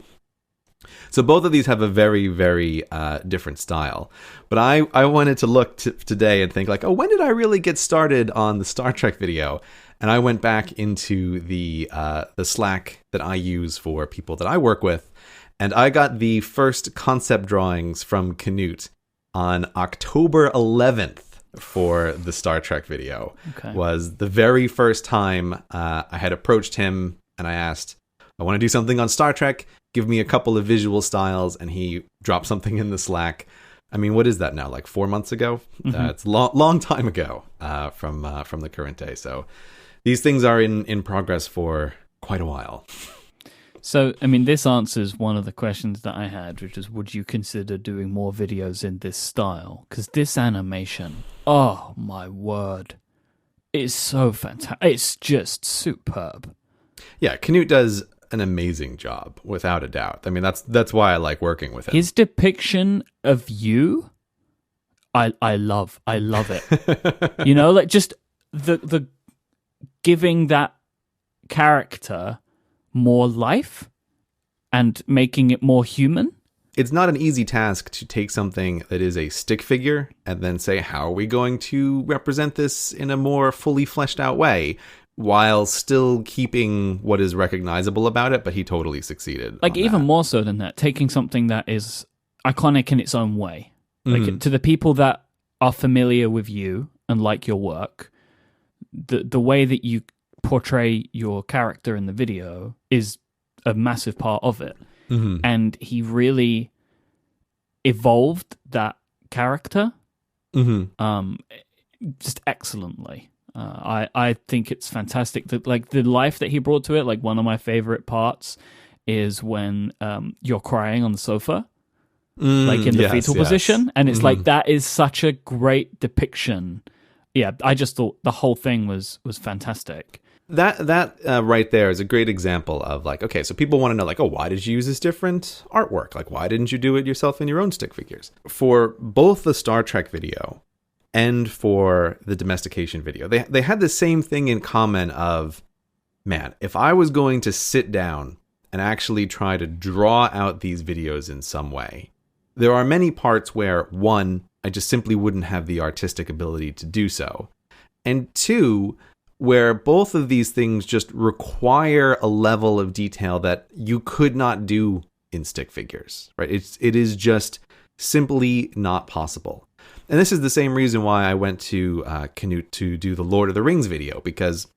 So both of these have a very, very different style. But I wanted to look today and think like, oh, when did I really get started on the Star Trek video? And I went back into the Slack that I use for people that I work with. And I got the first concept drawings from Canute on October 11th for the Star Trek video. Okay. Was the very first time I had approached him and I asked, I want to do something on Star Trek. Give me a couple of visual styles, and he dropped something in the Slack. I mean, what is that now? Like 4 months ago? Mm-hmm. It's a long time ago from the current day. So these things are in progress for quite a while. So, I mean, this answers one of the questions that I had, which is, would you consider doing more videos in this style? Because this animation, oh my word, it's so fantastic. It's just superb. Yeah, Canute does an amazing job, without a doubt. I mean, that's why I like working with him. His depiction of you, I love it. You know, like just the giving that character more life and making it more human. It's not an easy task to take something that is a stick figure and then say, how are we going to represent this in a more fully fleshed out way, while still keeping what is recognizable about it. But he totally succeeded. Like even more so than that, taking something that is iconic in its own way. Like to the people that are familiar with you and like your work, the way that you portray your character in the video is a massive part of it. Mm-hmm. And he really evolved that character just excellently. I think it's fantastic that like the life that he brought to it. Like one of my favorite parts is when you're crying on the sofa, like in the fetal position, and it's like that is such a great depiction. Yeah, I just thought the whole thing was fantastic. That right there is a great example of like, okay, so people want to know like, oh, why did you use this different artwork? Like, why didn't you do it yourself in your own stick figures? For both the Star Trek video and for the domestication video, they had the same thing in common of, man, if I was going to sit down and actually try to draw out these videos in some way, there are many parts where, one, I just simply wouldn't have the artistic ability to do so. And two, where both of these things just require a level of detail that you could not do in stick figures, right? It is just simply not possible. And this is the same reason why I went to Canute to do the Lord of the Rings video, because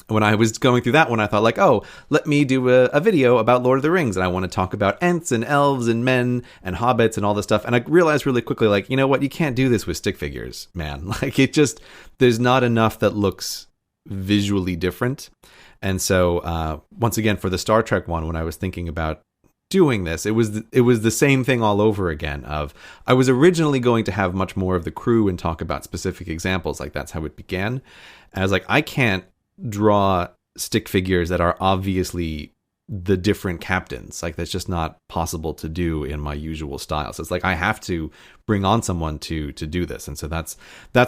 when I was going through that one, I thought like, oh, let me do a video about Lord of the Rings, and I want to talk about Ents and elves and men and hobbits and all this stuff. And I realized really quickly, like, you know what? You can't do this with stick figures, man. Like there's not enough that looks visually different. And so once again, for the Star Trek one, when I was thinking about doing this, it was the same thing all over again. Of I was originally going to have much more of the crew and talk about specific examples, like that's how it began. And I was like, I can't draw stick figures that are obviously the different captains. Like that's just not possible to do in my usual style. So it's like I have to bring on someone to do this. And so that's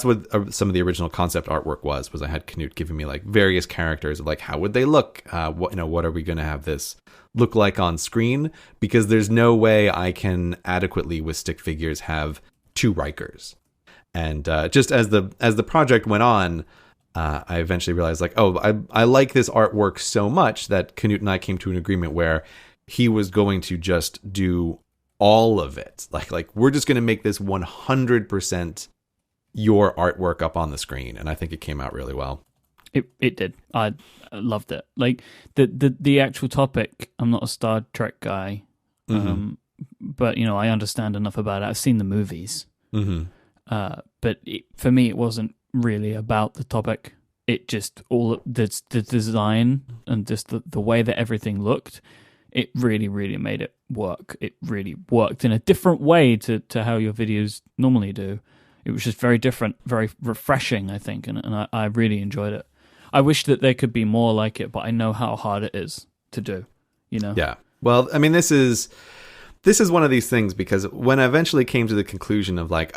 what some of the original concept artwork was I had Knut giving me like various characters of like, how would they look? What are we going to have this look like on screen? Because there's no way I can adequately with stick figures have two Rikers. And just as the project went on, I eventually realized like, I like this artwork so much that Knut and I came to an agreement where he was going to just do all of it. Like we're just going to make this 100% your artwork up on the screen. And I think it came out really well. It did. I loved it. Like the actual topic, I'm not a Star Trek guy, but I understand enough about it. I've seen the movies. But for me, it wasn't really about the topic. It just all the design and just the way that everything looked, it really, really made it work. It really worked in a different way to how your videos normally do. It was just very different, very refreshing, I think, and I really enjoyed it. I wish that there could be more like it, but I know how hard it is to do, Yeah. Well, I mean, this is one of these things, because when I eventually came to the conclusion of like,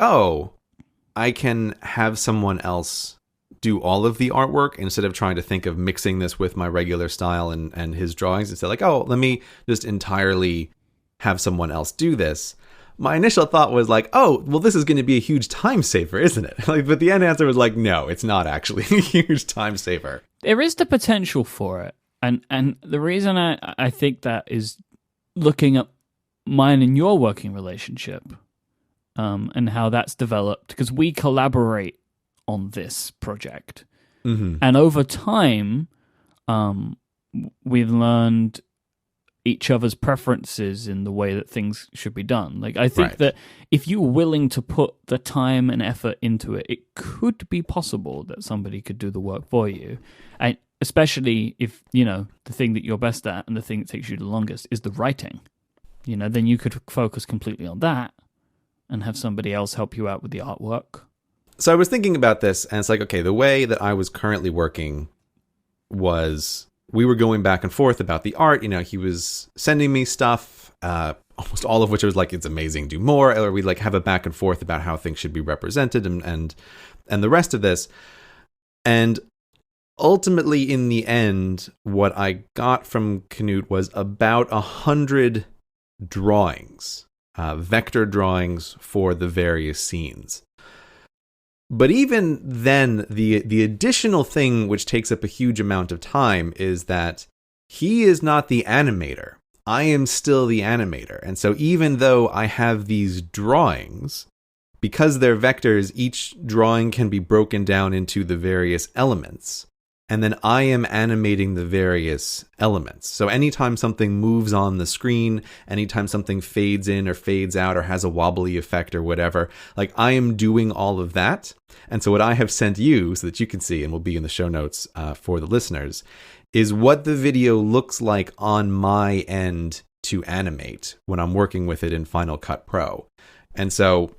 I can have someone else do all of the artwork instead of trying to think of mixing this with my regular style and his drawings, instead like, let me just entirely have someone else do this. My initial thought was like, this is going to be a huge time saver, isn't it? But the end answer was like, no, it's not actually a huge time saver. There is the potential for it. And the reason I think that is looking at mine and your working relationship, and how that's developed, because we collaborate on this project. And over time, we've learned each other's preferences in the way that things should be done. Like, I think that if you're willing to put the time and effort into it, it could be possible that somebody could do the work for you. And especially if, the thing that you're best at and the thing that takes you the longest is the writing, then you could focus completely on that and have somebody else help you out with the artwork. So I was thinking about this, and it's like, okay, the way that I was currently working was we were going back and forth about the art. He was sending me stuff, almost all of which was like, it's amazing, do more. Or we'd like have a back and forth about how things should be represented and the rest of this. And ultimately, in the end, what I got from Knut was about 100 drawings, vector drawings for the various scenes. But even then, the additional thing which takes up a huge amount of time is that he is not the animator. I am still the animator. And so even though I have these drawings, because they're vectors, each drawing can be broken down into the various elements. And then I am animating the various elements. So anytime something moves on the screen, anytime something fades in or fades out or has a wobbly effect or whatever, like I am doing all of that. And so what I have sent you, so that you can see, and will be in the show notes for the listeners, is what the video looks like on my end to animate when I'm working with it in Final Cut Pro. And so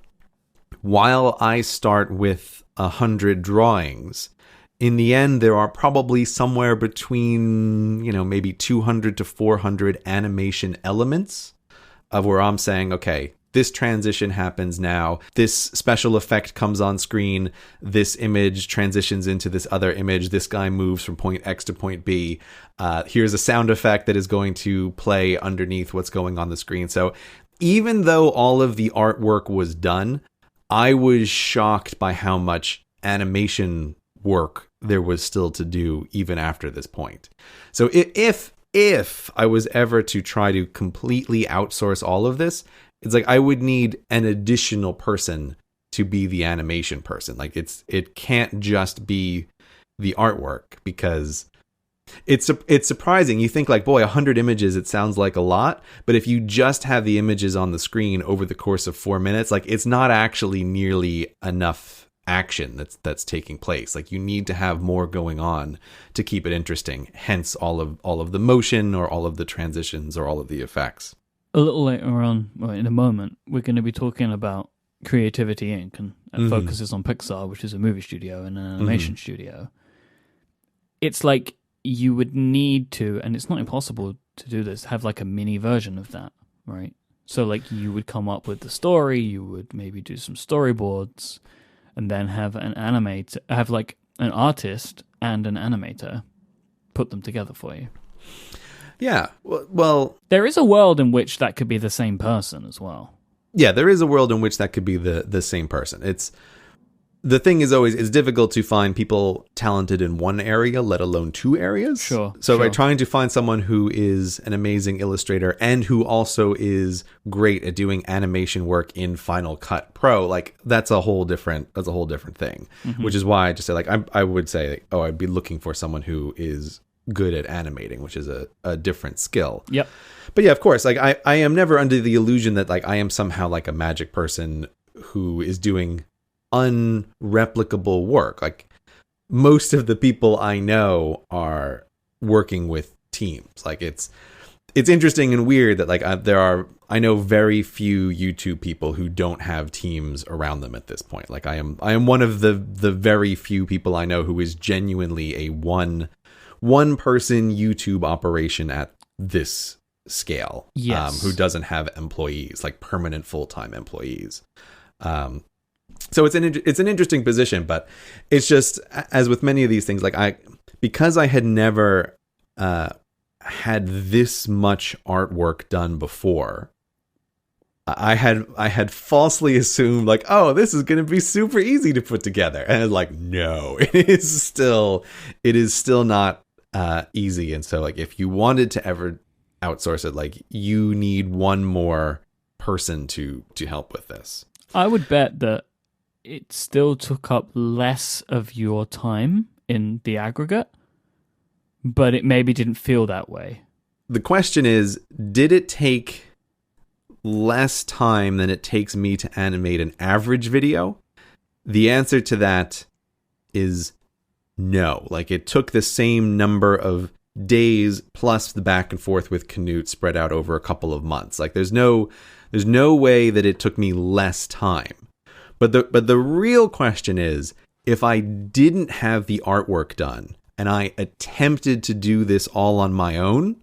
while I start with 100 drawings, in the end, there are probably somewhere between, maybe 200 to 400 animation elements of where I'm saying, okay, this transition happens now. This special effect comes on screen. This image transitions into this other image. This guy moves from point X to point B. Here's a sound effect that is going to play underneath what's going on the screen. So even though all of the artwork was done, I was shocked by how much animation work there was still to do even after this point. So if I was ever to try to completely outsource all of this, it's like I would need an additional person to be the animation person. Like it can't just be the artwork, because it's surprising. You think like, boy, 100 images, it sounds like a lot, but if you just have the images on the screen over the course of 4 minutes, like it's not actually nearly enough action that's taking place. Like you need to have more going on to keep it interesting, hence all of the motion or all of the transitions or all of the effects. a little later on, or in a moment, we're going to be talking about Creativity Inc. and focuses on Pixar, which is a movie studio and an animation studio. It's like you would need to, and it's not impossible to do this, have like a mini version of that, right? So like you would come up with the story, you would maybe do some storyboards, and then have an animator, have like an artist and an animator put them together for you. Yeah. Well, there is a world in which that could be the same person as well. Yeah, there is a world in which that could be the same person. The thing is always, it's difficult to find people talented in one area, let alone two areas. Sure. So by trying to find someone who is an amazing illustrator and who also is great at doing animation work in Final Cut Pro, like that's a whole different thing. Which is why I just say like I would say, oh, I'd be looking for someone who is good at animating, which is a different skill. Yep. But yeah, of course, like I am never under the illusion that like I am somehow like a magic person who is doing unreplicable work. Like most of the people I know are working with teams. Like it's interesting and weird that like I know very few YouTube people who don't have teams around them at this point. Like I am one of the very few people I know who is genuinely a one person YouTube operation at this scale. Yes. Who doesn't have employees, like permanent full-time employees. So it's an interesting position, but it's just, as with many of these things, like because I had never had this much artwork done before, I had falsely assumed like, oh, this is going to be super easy to put together, and like, no, it is still not easy. And so like if you wanted to ever outsource it, like you need one more person to help with this. I would bet that it still took up less of your time in the aggregate, but it maybe didn't feel that way. The question is, did it take less time than it takes me to animate an average video? The answer to that is no. Like it took the same number of days plus the back and forth with Canute spread out over a couple of months. Like there's no way that it took me less time. But the real question is, if I didn't have the artwork done and I attempted to do this all on my own,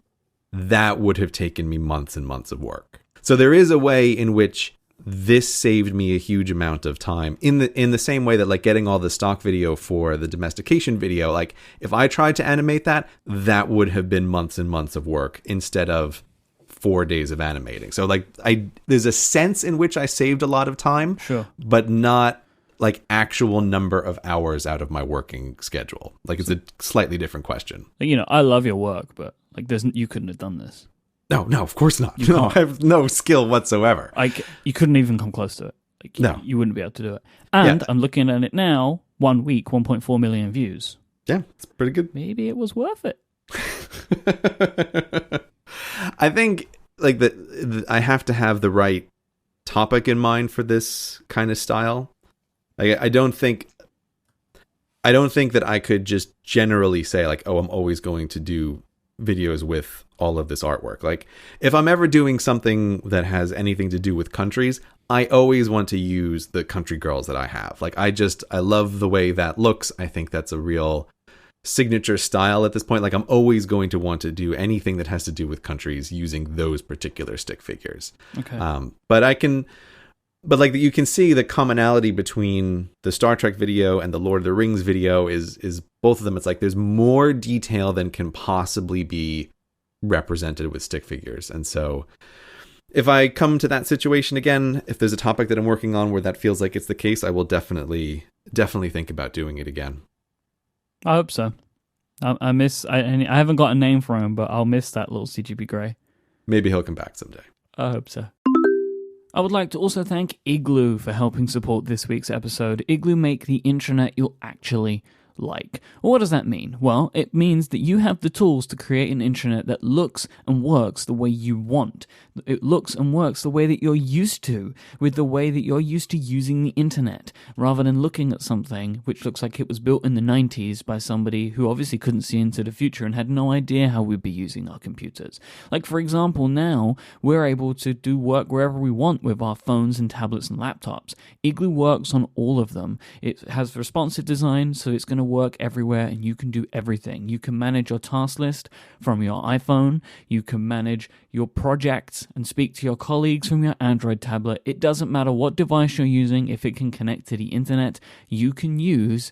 that would have taken me months and months of work. So there is a way in which this saved me a huge amount of time in the same way that like getting all the stock video for the domestication video, like if I tried to animate that would have been months and months of work instead of 4 days of animating. So like there's a sense in which I saved a lot of time, sure, but not like actual number of hours out of my working schedule. Like it's a slightly different question. You know, I love your work, but like you couldn't have done this. No, of course not. No, I have no skill whatsoever. You couldn't even come close to it. Like, no. You wouldn't be able to do it. And I'm looking at it now, 1 week, 1.4 million views. Yeah, it's pretty good. Maybe it was worth it. I think like I have to have the right topic in mind for this kind of style. Like, I don't think that I could just generally say like, oh, I'm always going to do videos with all of this artwork. Like if I'm ever doing something that has anything to do with countries, I always want to use the country girls that I have. Like I love the way that looks. I think that's a real signature style at this point. Like I'm always going to want to do anything that has to do with countries using those particular stick figures. Okay. But like you can see the commonality between the Star Trek video and the Lord of the Rings video is both of them. It's like there's more detail than can possibly be represented with stick figures. And so if I come to that situation again, if there's a topic that I'm working on where that feels like it's the case, I will definitely think about doing it again. I hope so. I haven't got a name for him, but I'll miss that little CGP Grey. Maybe he'll come back someday. I hope so. I would like to also thank Igloo for helping support this week's episode. Igloo make the intranet you'll actually like. Well, what does that mean? Well, it means that you have the tools to create an intranet that looks and works the way you want. It looks and works the way that you're used to, with the way that you're used to using the internet, rather than looking at something which looks like it was built in the 90s by somebody who obviously couldn't see into the future and had no idea how we'd be using our computers. Like, for example, now we're able to do work wherever we want with our phones and tablets and laptops. Igloo works on all of them. It has responsive design, so it's going to work everywhere and you can do everything. You can manage your task list from your iPhone. You can manage your projects and speak to your colleagues from your Android tablet. It doesn't matter what device you're using. If it can connect to the internet, you can use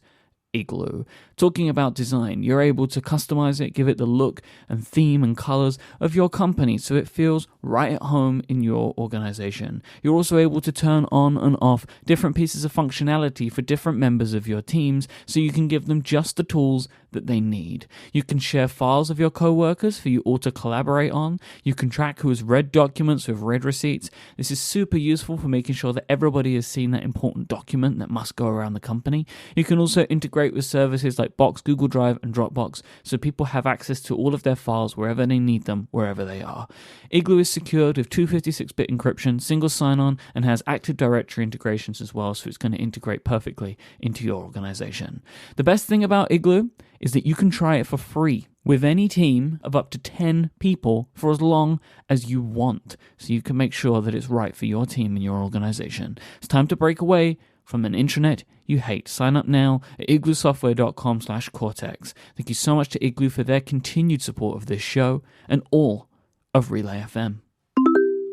Igloo. Talking about design, you're able to customize it, give it the look and theme and colors of your company so it feels right at home in your organization. You're also able to turn on and off different pieces of functionality for different members of your teams so you can give them just the tools that they need. You can share files of your coworkers for you all to collaborate on. You can track who has read documents with read receipts. This is super useful for making sure that everybody has seen that important document that must go around the company. You can also integrate with services like Box, Google Drive, and Dropbox so people have access to all of their files wherever they need them, wherever they are. Igloo is secured with 256-bit encryption, single sign-on, and has Active Directory integrations as well, so it's going to integrate perfectly into your organization. The best thing about Igloo is that you can try it for free with any team of up to 10 people for as long as you want, so you can make sure that it's right for your team and your organization. It's time to break away from an intranet you hate. Sign up now at igloosoftware.com/Cortex. Thank you so much to Igloo for their continued support of this show and all of Relay FM.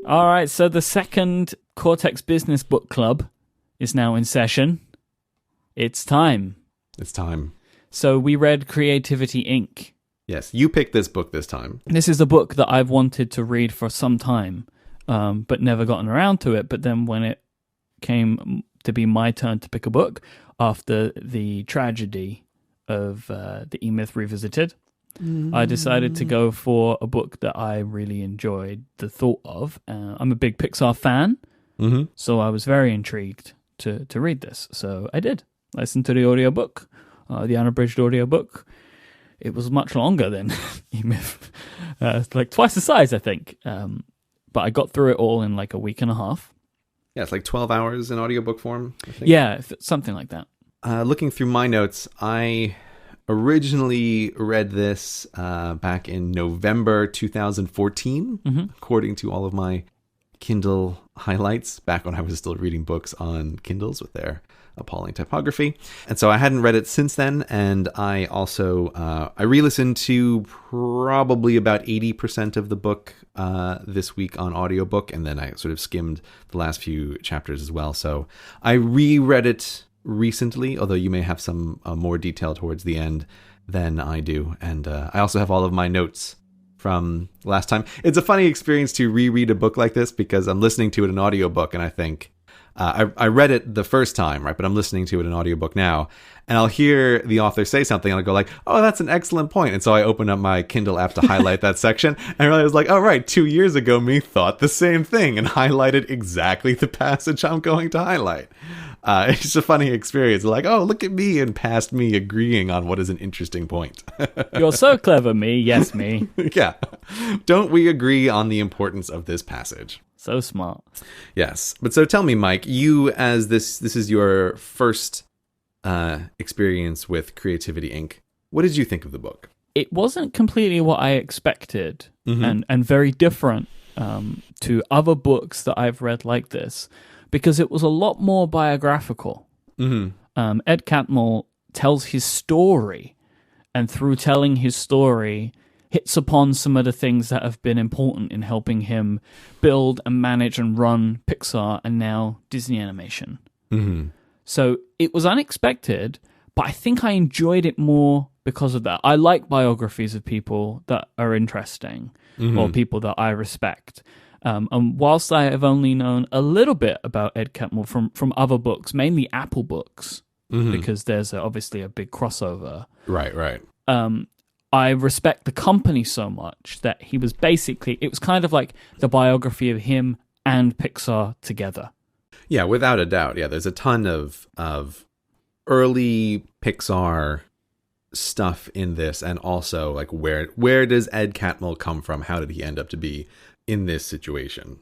All right, so the second Cortex Business Book Club is now in session. It's time. It's time. So we read Creativity Inc. Yes, you picked this book this time. This is a book that I've wanted to read for some time, but never gotten around to it. But then when it came to be my turn to pick a book after the tragedy of the E-Myth Revisited, I decided to go for a book that I really enjoyed the thought of. I'm a big Pixar fan, so I was very intrigued to read this. So I did. I listened to the audiobook, the unabridged audiobook. It was much longer than E-Myth, like twice the size, I think. But I got through it all in like a week and a half. Yeah, it's like 12 hours in audiobook form, I think. Yeah, something like that. Looking through my notes, I originally read this back in November 2014, according to all of my Kindle highlights, back when I was still reading books on Kindles with their appalling typography. And so I hadn't read it since then, and I also I re-listened to probably about 80% of the book this week on audiobook, and then I sort of skimmed the last few chapters as well. So I reread it recently, although you may have some more detail towards the end than I do. And I also have all of my notes from last time. It's a funny experience to reread a book like this because I'm listening to it in audiobook and I think, I read it the first time, right? But I'm listening to it in audiobook now, and I'll hear the author say something, and I'll go like, "Oh, that's an excellent point." And so I open up my Kindle app to highlight that section, and I realized like, "Oh, right, 2 years ago, me thought the same thing and highlighted exactly the passage I'm going to highlight." It's just a funny experience. Like, "Oh, look at me," and past me agreeing on what is an interesting point. You're so clever, me. Yes, me. Yeah. Don't we agree on the importance of this passage? So smart. Yes. But so tell me, Myke, you as this is your first experience with Creativity Inc. What did you think of the book? It wasn't completely what I expected, and very different to other books that I've read like this, because it was a lot more biographical. Ed Catmull tells his story, and through telling his story, hits upon some of the things that have been important in helping him build and manage and run Pixar and now Disney Animation. So it was unexpected, but I think I enjoyed it more because of that. I like biographies of people that are interesting or people that I respect. And whilst I have only known a little bit about Ed Catmull from other books, mainly Apple books, because there's obviously a big crossover. Right. I respect the company so much that he was basically, it was kind of like the biography of him and Pixar together. Yeah, without a doubt. Yeah, there's a ton of early Pixar stuff in this, and also like where does Ed Catmull come from? How did he end up to be in this situation?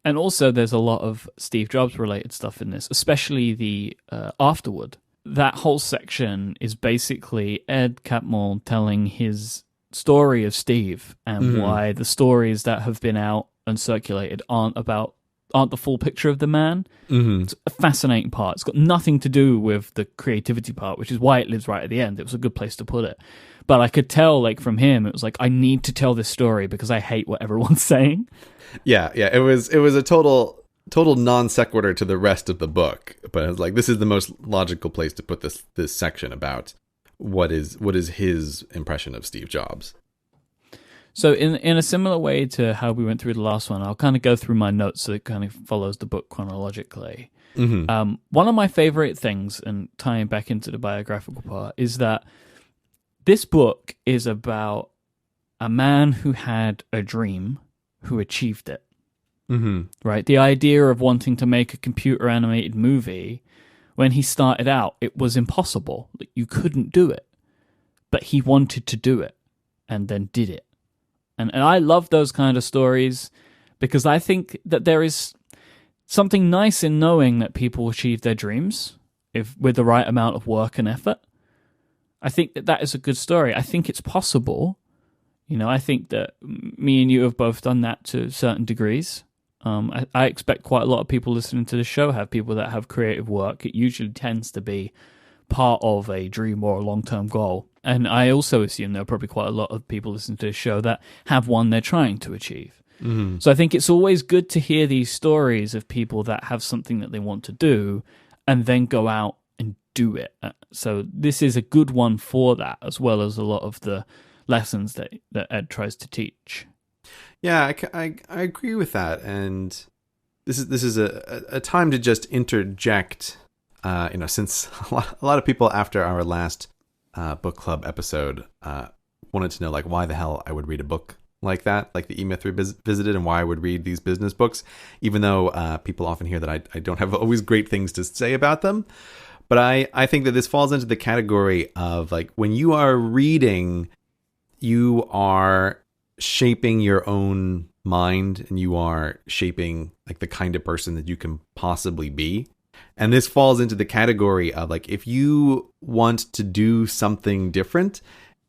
And also, there's a lot of Steve Jobs related stuff in this, especially the afterward. That whole section is basically Ed Catmull telling his story of Steve and why the stories that have been out and circulated aren't the full picture of the man. It's a fascinating part. It's got nothing to do with the creativity part, which is why it lives right at the end. It was a good place to put it. But I could tell, like, from him, it was like, I need to tell this story because I hate what everyone's saying. Yeah. It was a total non sequitur to the rest of the book, but I was like, this is the most logical place to put this section about what is his impression of Steve Jobs. So in a similar way to how we went through the last one, I'll kind of go through my notes so it kind of follows the book chronologically. One of my favorite things, and tying back into the biographical part, is that this book is about a man who had a dream, who achieved it. Right? The idea of wanting to make a computer animated movie, when he started out, it was impossible. You couldn't do it. But he wanted to do it and then did it. And I love those kind of stories because I think that there is something nice in knowing that people achieve their dreams with the right amount of work and effort. I think that is a good story. I think it's possible. You know, I think that me and you have both done that to certain degrees. I expect quite a lot of people listening to the show have people that have creative work. It usually tends to be part of a dream or a long-term goal. And I also assume there are probably quite a lot of people listening to this show that have one they're trying to achieve. So I think it's always good to hear these stories of people that have something that they want to do and then go out and do it. So this is a good one for that, as well as a lot of the lessons that Ed tries to teach. Yeah, I agree with that, and this is a time to just interject. Since a lot of people after our last book club episode wanted to know, like, why the hell I would read a book like that, like the E-Myth Revisited, and why I would read these business books, even though people often hear that I don't have always great things to say about them. But I think that this falls into the category of, like, when you are reading, you are shaping your own mind and you are shaping, like, the kind of person that you can possibly be. And this falls into the category of, like, if you want to do something different,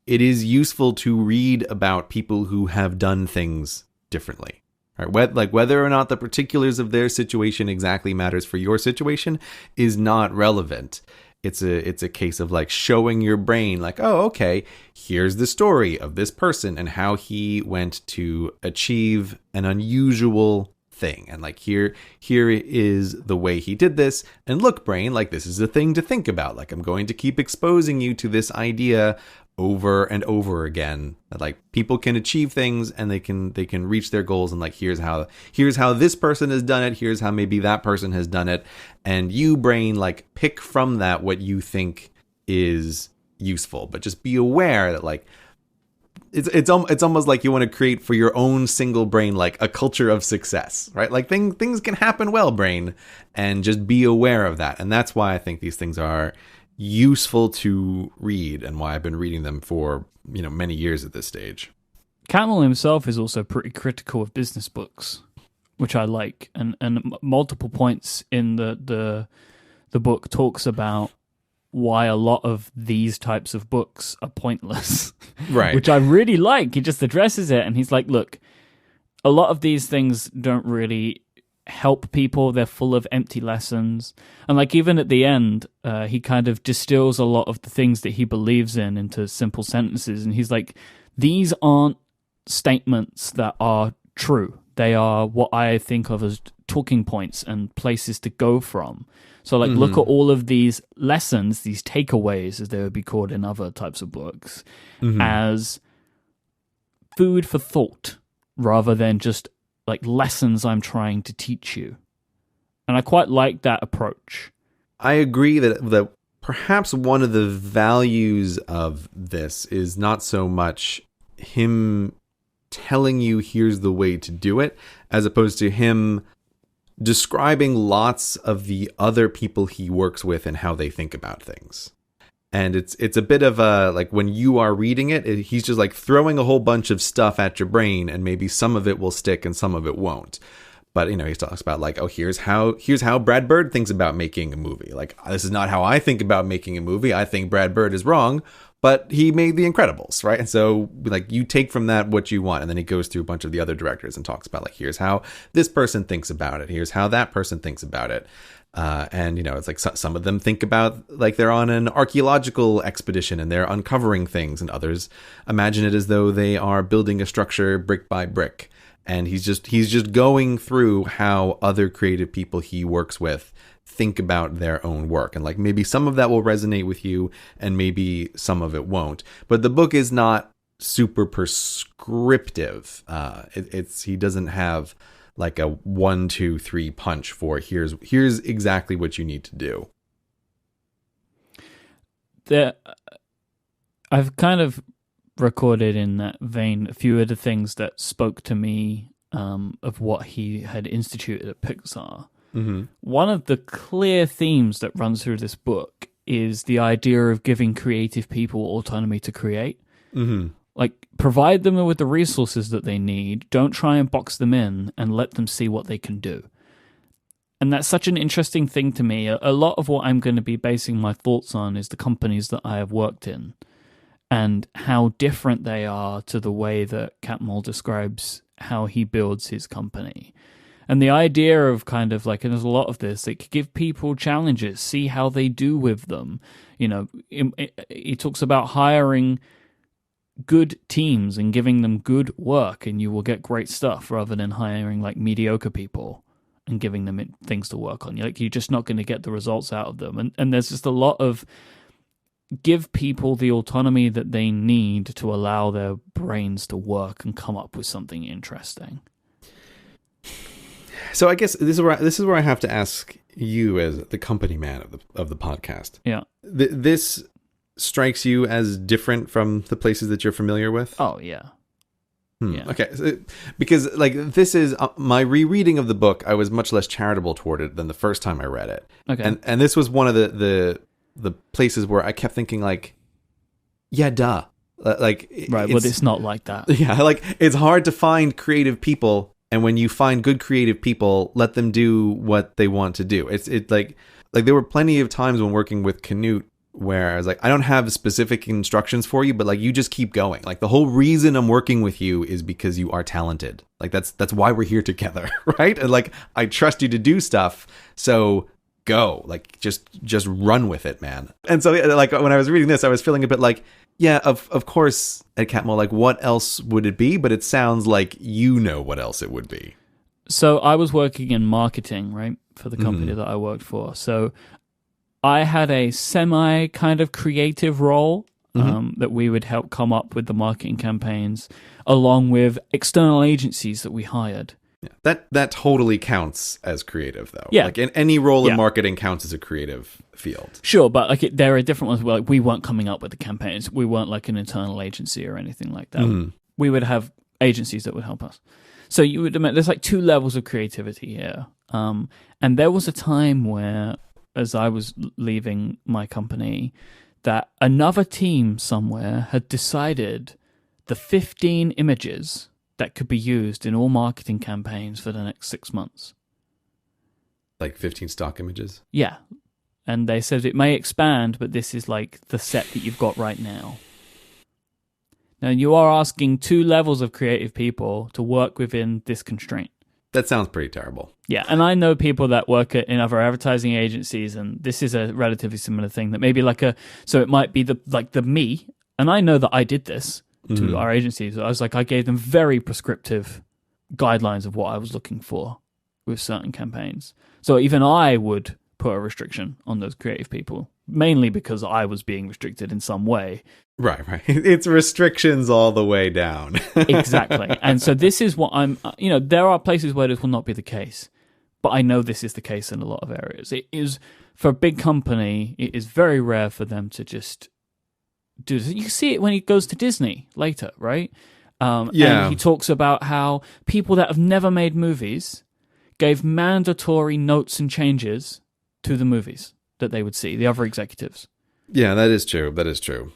it is useful to read about people who have done things differently. Right? Like, whether or not the particulars of their situation exactly matters for your situation is not relevant. It's a case of, like, showing your brain, like, oh, okay, here's the story of this person and how he went to achieve an unusual thing. And, like, here is the way he did this. And look, brain, like, this is a thing to think about. Like, I'm going to keep exposing you to this idea over and over again, that, like, people can achieve things and they can reach their goals, and, like, here's how this person has done it, here's how maybe that person has done it, and you, brain, like, pick from that what you think is useful. But just be aware that, like, it's almost like you want to create for your own single brain, like, a culture of success, right? Like, things can happen well, brain, and just be aware of that. And that's why I think these things are useful to read, and why I've been reading them for, many years at this stage. Catmull himself is also pretty critical of business books, which I like, and multiple points in the book talks about why a lot of these types of books are pointless, right? Which I really like. He just addresses it, and he's like, look, a lot of these things don't really help people. They're full of empty lessons. And, like, even at the end, he kind of distills a lot of the things that he believes in into simple sentences. And he's like, these aren't statements that are true. They are what I think of as talking points and places to go from. So, like, look at all of these lessons, these takeaways, as they would be called in other types of books, as food for thought, rather than just, like, lessons I'm trying to teach you. And I quite like that approach. I agree that perhaps one of the values of this is not so much him telling you here's the way to do it, as opposed to him describing lots of the other people he works with and how they think about things. And it's a bit of a, like, when you are reading it, he's just like throwing a whole bunch of stuff at your brain, and maybe some of it will stick and some of it won't. But, you know, he talks about like, oh, here's how Brad Bird thinks about making a movie. Like, this is not how I think about making a movie. I think Brad Bird is wrong, but he made The Incredibles, right? And so, like, you take from that what you want. And then he goes through a bunch of the other directors and talks about, like, here's how this person thinks about it. Here's how that person thinks about it. And, you know, it's like some of them think about like they're on an archaeological expedition and they're uncovering things, and others imagine it as though they are building a structure brick by brick. And he's just going through how other creative people he works with think about their own work. And like, maybe some of that will resonate with you and maybe some of it won't. But the book is not super prescriptive. He doesn't have like a 1, 2, 3 punch for here's exactly what you need to do. I've kind of recorded in that vein a few of the things that spoke to me of what he had instituted at Pixar. Mm-hmm. One of the clear themes that runs through this book is the idea of giving creative people autonomy to create. Mm-hmm. Like, provide them with the resources that they need. Don't try and box them in, and let them see what they can do. And that's such an interesting thing to me. A lot of what I'm going to be basing my thoughts on is the companies that I have worked in, and how different they are to the way that Catmull describes how he builds his company. And the idea of kind of like, and there's a lot of this, like, give people challenges, see how they do with them. You know, he talks about hiring good teams and giving them good work, and you will get great stuff, rather than hiring like mediocre people and giving them things to work on. You're just not going to get the results out of them. And there's just a lot of give people the autonomy that they need to allow their brains to work and come up with something interesting. So I guess this is where I have to ask you, as the company man of the podcast. Yeah. This strikes you as different from the places that you're familiar with? Oh, yeah. Yeah. Okay. So, because like, this is my rereading of the book, I was much less charitable toward it than the first time I read it. Okay. And this was one of the places where I kept thinking like, yeah, duh. Like, right. Well, it's not like that. Yeah. Like, it's hard to find creative people. And when you find good creative people, let them do what they want to do. It's like there were plenty of times when working with Canute where I was like, I don't have specific instructions for you, but like, you just keep going. Like, the whole reason I'm working with you is because you are talented. Like, that's why we're here together, right? And like, I trust you to do stuff, so go. Like, just run with it, man. And so like, when I was reading this, I was feeling a bit like, yeah, of course, at Catmull, like, what else would it be? But it sounds like you know what else it would be. So I was working in marketing, right, for the company that I worked for. So I had a semi kind of creative role that we would help come up with the marketing campaigns, along with external agencies that we hired. Yeah. That totally counts as creative, though. Yeah. Like, in any role in marketing counts as a creative field. Sure, but like, there are different ones where like, we weren't coming up with the campaigns. We weren't like an internal agency or anything like that. We would have agencies that would help us. So you would admit there's like 2 levels of creativity here. And there was a time where, as I was leaving my company, that another team somewhere had decided the 15 images that could be used in all marketing campaigns for the next 6 months. Like 15 stock images? Yeah. And they said it may expand, but this is like the set that you've got right now. Now, you are asking 2 levels of creative people to work within this constraint. That sounds pretty terrible. Yeah, and I know people that work in other advertising agencies, and this is a relatively similar thing. That maybe so it might be the me, and I know that I did this to our agencies. I was like, I gave them very prescriptive guidelines of what I was looking for with certain campaigns. So even I would put a restriction on those creative people, mainly because I was being restricted in some way. Right. It's restrictions all the way down. Exactly. And so this is what there are places where this will not be the case, but I know this is the case in a lot of areas. It is, for a big company, it is very rare for them to just do this. You see it when he goes to Disney later, right? And he talks about how people that have never made movies gave mandatory notes and changes to the movies that they would see, the other executives. Yeah, that is true. That is true.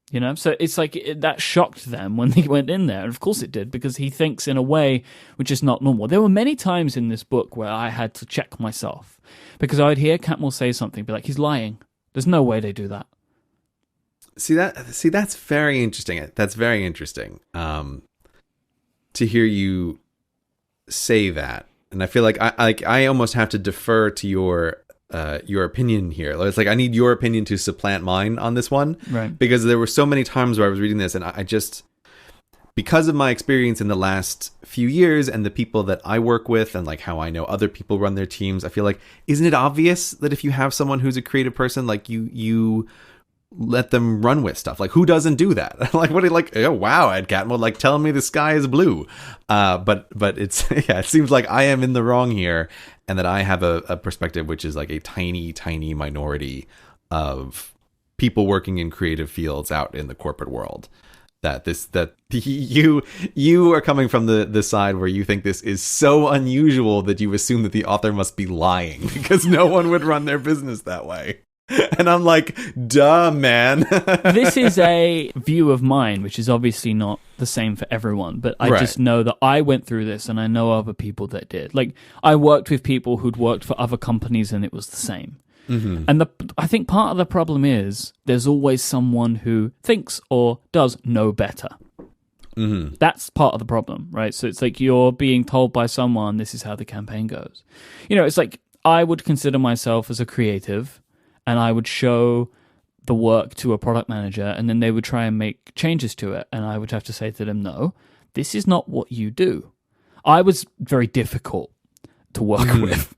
You know, so it's like that shocked them when they went in there. And of course it did, because he thinks in a way which is not normal. There were many times in this book where I had to check myself, because I would hear Catmull say something, be like, he's lying. There's no way they do that. See, that's very interesting. That's very interesting. To hear you say that. And I feel like I almost have to defer to your opinion here. It's like I need your opinion to supplant mine on this one, right? Because there were so many times where I was reading this, and I just, because of my experience in the last few years and the people that I work with and like how I know other people run their teams, I feel like, isn't it obvious that if you have someone who's a creative person, like you let them run with stuff? Like, who doesn't do that? Like, what are you like? Oh wow, Ed Catmull, like telling me the sky is blue. But it's yeah, it seems like I am in the wrong here, and that I have a perspective which is like a tiny minority of people working in creative fields out in the corporate world. That you are coming from the side where you think this is so unusual that you assume that the author must be lying because no one would run their business that way. And I'm like, duh, man. This is a view of mine, which is obviously not the same for everyone, but I just know that I went through this, and I know other people that did. Like, I worked with people who'd worked for other companies, and it was the same. Mm-hmm. And I think part of the problem is there's always someone who thinks or does know better. Mm-hmm. That's part of the problem, right? So it's like you're being told by someone, this is how the campaign goes. You know, it's like I would consider myself as a creative, and I would show the work to a product manager, and then they would try and make changes to it. And I would have to say to them, no, this is not what you do. I was very difficult to work with.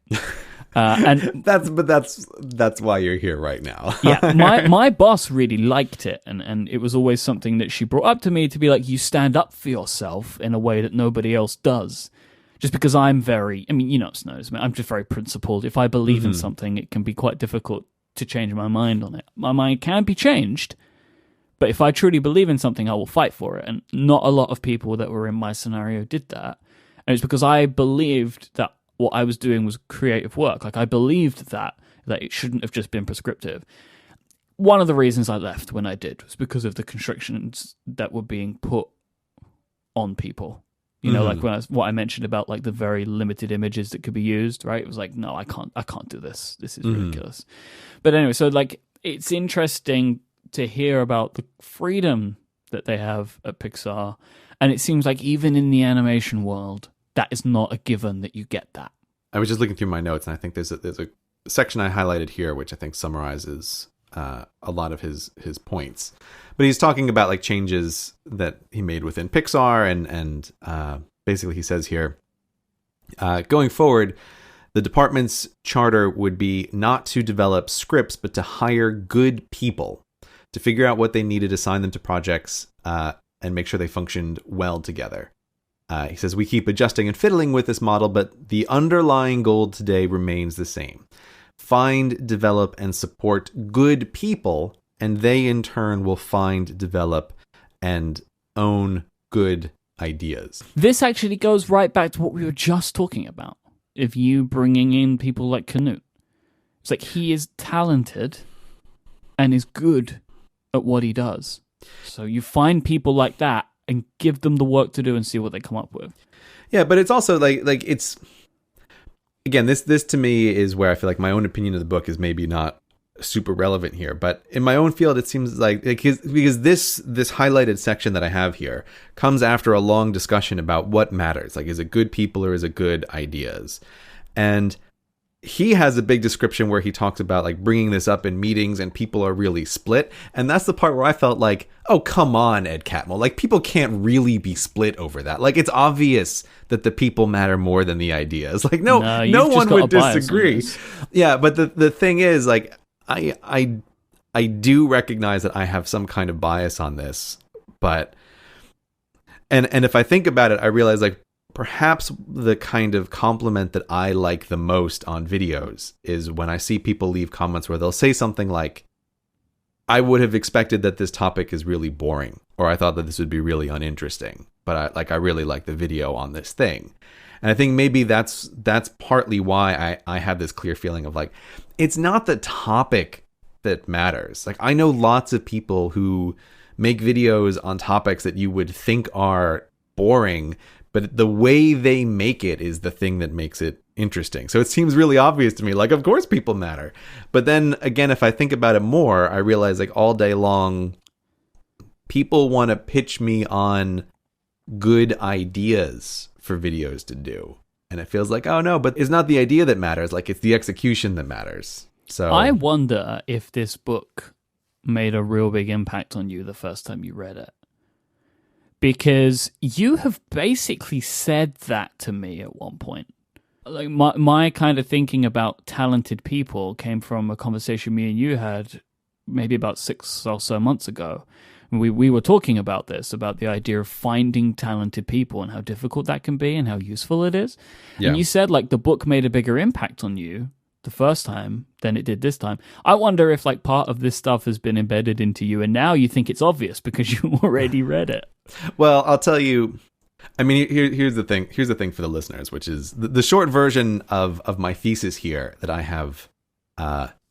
And that's why you're here right now. Yeah, my boss really liked it, and it was always something that she brought up to me, to be like, you stand up for yourself in a way that nobody else does. Just because I'm very, I mean, you know, Snows, I'm just very principled. If I believe in something, it can be quite difficult to change my mind on it. My mind can be changed, but if I truly believe in something, I will fight for it. And not a lot of people that were in my scenario did that. And it's because I believed that what I was doing was creative work. Like, I believed that it shouldn't have just been prescriptive. One of the reasons I left when I did was because of the constrictions that were being put on people. You know, like what I mentioned about like the very limited images that could be used, right? It was like, no, I can't do this. This is ridiculous. But anyway, so like, it's interesting to hear about the freedom that they have at Pixar. And it seems like even in the animation world, that is not a given that you get that. I was just looking through my notes, and I think there's a section I highlighted here, which I think summarizes a lot of his points. But he's talking about like changes that he made within Pixar, and basically he says here, going forward, the department's charter would be not to develop scripts, but to hire good people to figure out what they needed, assign them to projects, and make sure they functioned well together. He says, we keep adjusting and fiddling with this model, but the underlying goal today remains the same. Find, develop, and support good people, and they in turn will find, develop, and own good ideas. This actually goes right back to what we were just talking about, of you bringing in people like Canute. It's like he is talented and is good at what he does. So you find people like that and give them the work to do and see what they come up with. Yeah, but it's also like it's, again, this to me is where I feel like my own opinion of the book is maybe not super relevant here, but in my own field, it seems like because this highlighted section that I have here comes after a long discussion about what matters. Like, is it good people or is it good ideas? And he has a big description where he talks about like bringing this up in meetings and people are really split. And that's the part where I felt like, oh, come on, Ed Catmull. Like, people can't really be split over that. Like, it's obvious that the people matter more than the ideas. Like, no one would disagree. Yeah. But the thing is, like, I do recognize that I have some kind of bias on this, but, and if I think about it, I realize like, perhaps the kind of compliment that I like the most on videos is when I see people leave comments where they'll say something like, I would have expected that this topic is really boring, or I thought that this would be really uninteresting, but I really like the video on this thing. And I think maybe that's partly why I have this clear feeling of like, it's not the topic that matters. Like, I know lots of people who make videos on topics that you would think are boring, but the way they make it is the thing that makes it interesting. So it seems really obvious to me, like, of course people matter. But then again, if I think about it more, I realize, like, all day long, people want to pitch me on good ideas for videos to do. And it feels like, oh no, but it's not the idea that matters. Like, it's the execution that matters. So I wonder if this book made a real big impact on you the first time you read it. Because you have basically said that to me at one point. Like, my kind of thinking about talented people came from a conversation me and you had maybe about 6 or so months ago. We were talking about this, about the idea of finding talented people and how difficult that can be and how useful it is. Yeah. And you said, like, the book made a bigger impact on you the first time than it did this time. I wonder if, like, part of this stuff has been embedded into you and now you think it's obvious because you already read it. Well, I'll tell you, I mean, here's the thing. Here's the thing for the listeners, which is the short version of my thesis here that I have,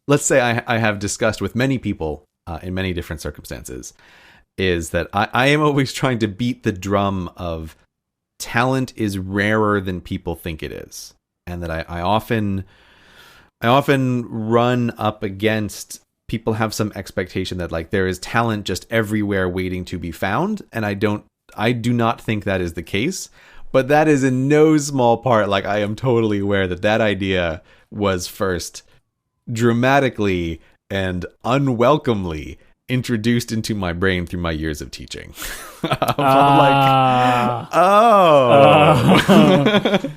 let's say I have discussed with many people in many different circumstances, is that I am always trying to beat the drum of talent is rarer than people think it is. And that I often run up against people have some expectation that, like, there is talent just everywhere waiting to be found. And I do not think that is the case, but that is in no small part, like, I am totally aware that idea was first dramatically and unwelcomely introduced into my brain through my years of teaching.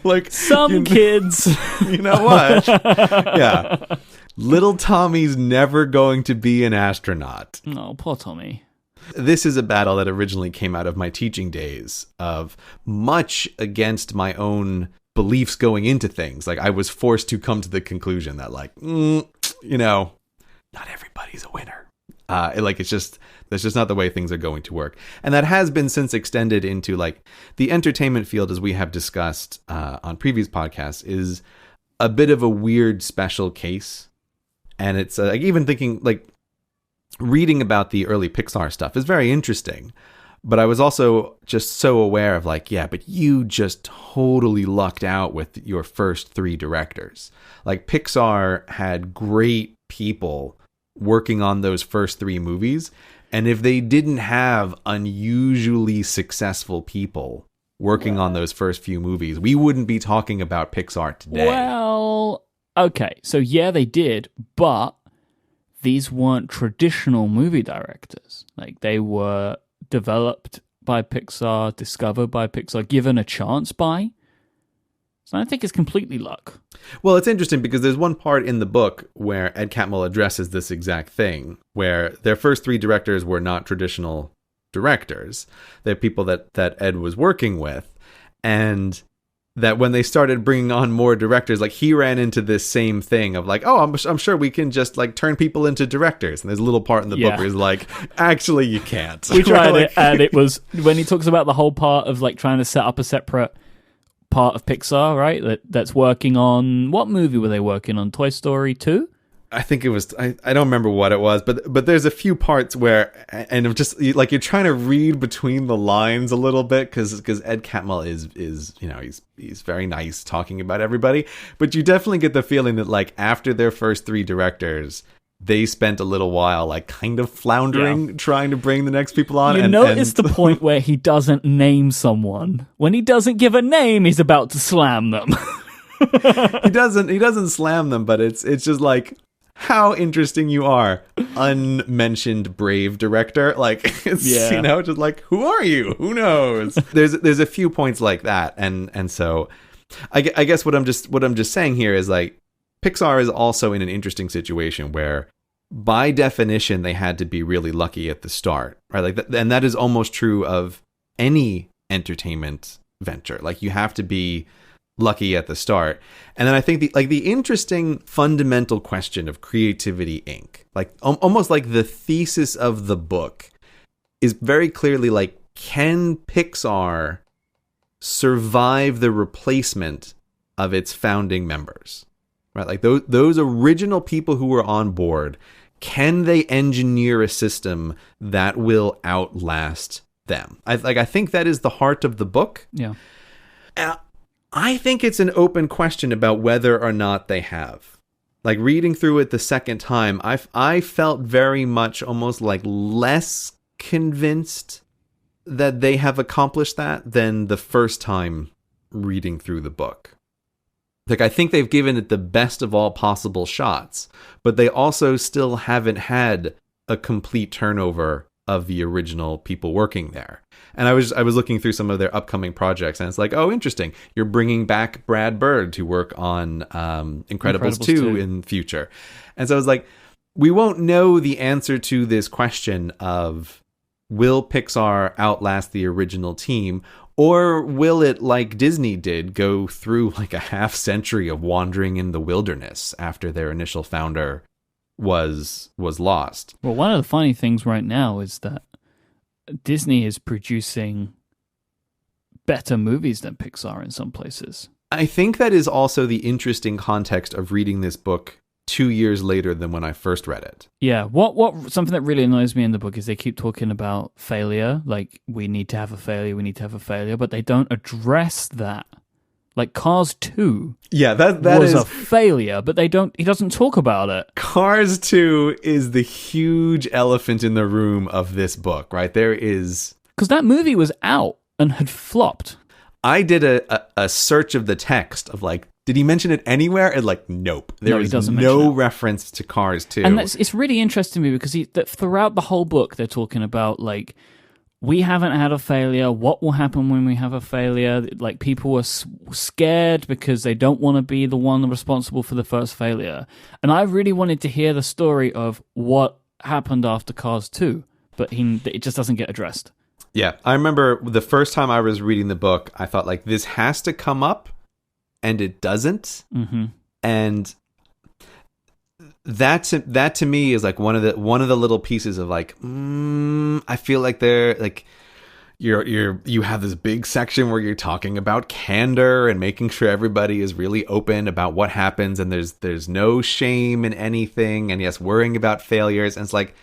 Like, some kids, you know what? Yeah. Little Tommy's never going to be an astronaut. Oh, poor Tommy. This is a battle that originally came out of my teaching days, of much against my own beliefs going into things. Like, I was forced to come to the conclusion that, like, you know, not everybody's a winner. That's just not the way things are going to work. And that has been since extended into, like, the entertainment field, as we have discussed on previous podcasts, is a bit of a weird special case. And it's like, even thinking, like, reading about the early Pixar stuff is very interesting. But I was also just so aware of, like, yeah, but you just totally lucked out with your first 3 directors. Like, Pixar had great people working on those first 3 movies. And if they didn't have unusually successful people working on those first few movies, we wouldn't be talking about Pixar today. Well, okay. So, yeah, they did, but these weren't traditional movie directors. Like, they were developed by Pixar, discovered by Pixar, given a chance by. So I think it's completely luck. Well, it's interesting because there's one part in the book where Ed Catmull addresses this exact thing, where their first 3 directors were not traditional directors. They're people that Ed was working with. And that when they started bringing on more directors, like, he ran into this same thing of, like, oh, I'm sure we can just, like, turn people into directors. And there's a little part in the book where he's like, actually, you can't. We tried it, and it was when he talks about the whole part of, like, trying to set up a separate part of Pixar, right? That's working on, what movie were they working on? Toy Story 2? I think it was, I don't remember what it was, but there's a few parts where, and I'm just, like, you're trying to read between the lines a little bit, because Ed Catmull is, you know, he's very nice talking about everybody, but you definitely get the feeling that, like, after their first 3 directors, they spent a little while, like, kind of floundering, trying to bring the next people on. You notice the point where he doesn't name someone. When he doesn't give a name, he's about to slam them. He doesn't slam them, but it's just like, how interesting you are, unmentioned brave director. Like, it's, you know, just like, who are you? Who knows? There's a few points like that, and so I guess what I'm just saying here is, like, Pixar is also in an interesting situation where, by definition, they had to be really lucky at the start, right? Like, and that is almost true of any entertainment venture. Like, you have to be lucky at the start. And then I think the interesting fundamental question of Creativity Inc., like, almost like the thesis of the book, is very clearly, like, can Pixar survive the replacement of its founding members? Right, like, those original people who were on board, can they engineer a system that will outlast them? I think that is the heart of the book. Yeah. I think it's an open question about whether or not they have. Like, reading through it the second time, I felt very much almost like less convinced that they have accomplished that than the first time reading through the book. Like, I think they've given it the best of all possible shots, but they also still haven't had a complete turnover of the original people working there. And I was looking through some of their upcoming projects, and it's like, oh, interesting. You're bringing back Brad Bird to work on Incredibles 2 in future. And so I was like, we won't know the answer to this question of, will Pixar outlast the original team? Or will it, like Disney did, go through like a half century of wandering in the wilderness after their initial founder was lost? Well, one of the funny things right now is that Disney is producing better movies than Pixar in some places. I think that is also the interesting context of reading this book 2 years later than when I first read it. Yeah, what something that really annoys me in the book is they keep talking about failure, like we need to have a failure, but they don't address that. Like Cars 2 that was is a failure, but he doesn't talk about it. Cars 2 is the huge elephant in the room of this book, right? There is... Because that movie was out and had flopped. I did a search of the text of like, did he mention it anywhere? And like, nope. There is no reference to Cars 2. And it's really interesting to me because throughout the whole book, they're talking about like, we haven't had a failure. What will happen when we have a failure? Like, people are scared because they don't want to be the one responsible for the first failure. And I really wanted to hear the story of what happened after Cars 2, but it just doesn't get addressed. Yeah, I remember the first time I was reading the book, I thought like, this has to come up, and it doesn't. Mm-hmm. And that to me is like one of the little pieces of like, I feel like they're like, you have this big section where you're talking about candor and making sure everybody is really open about what happens, and there's no shame in anything, and yes, worrying about failures, and it's like,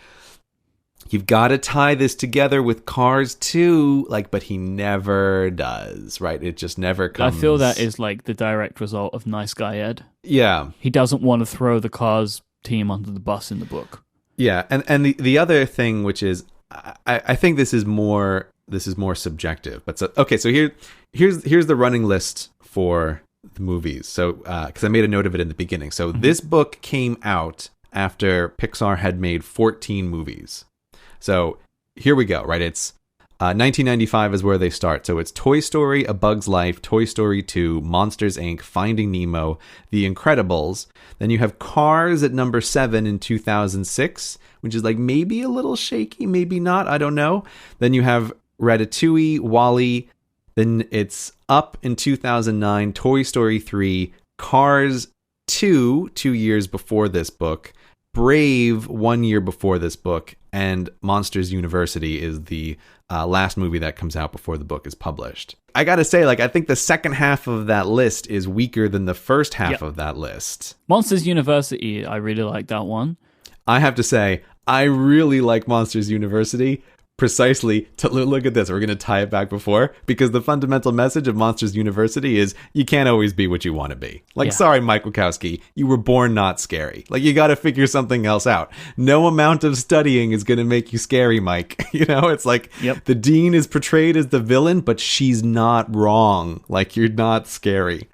you've got to tie this together with Cars 2, like, but he never does, right? It just never comes. I feel that is like the direct result of Nice Guy Ed. Yeah. He doesn't want to throw the Cars team under the bus in the book. Yeah, and the other thing, which is, I think this is more subjective. But so here's the running list for the movies. So because I made a note of it in the beginning. So this book came out after Pixar had made 14 movies. So here we go, right? It's 1995 is where they start. So it's Toy Story, A Bug's Life, Toy Story 2, Monsters, Inc., Finding Nemo, The Incredibles. Then you have Cars at number 7 in 2006, which is like maybe a little shaky, maybe not, I don't know. Then you have Ratatouille, WALL-E. Then it's Up in 2009, Toy Story 3, Cars 2 years before this book, Brave 1 year before this book, and Monsters University is the last movie that comes out before the book is published. I gotta say, like, I think the second half of that list is weaker than the first half of that list. Monsters University, I really like that one. I have to say, I really like Monsters University. Precisely, to look at this, we're going to tie it back before, because the fundamental message of Monsters University is you can't always be what you want to be. Like, sorry, Mike Wachowski, you were born not scary. Like, you got to figure something else out. No amount of studying is going to make you scary, Mike. You know, it's like the dean is portrayed as the villain, but she's not wrong. Like, you're not scary.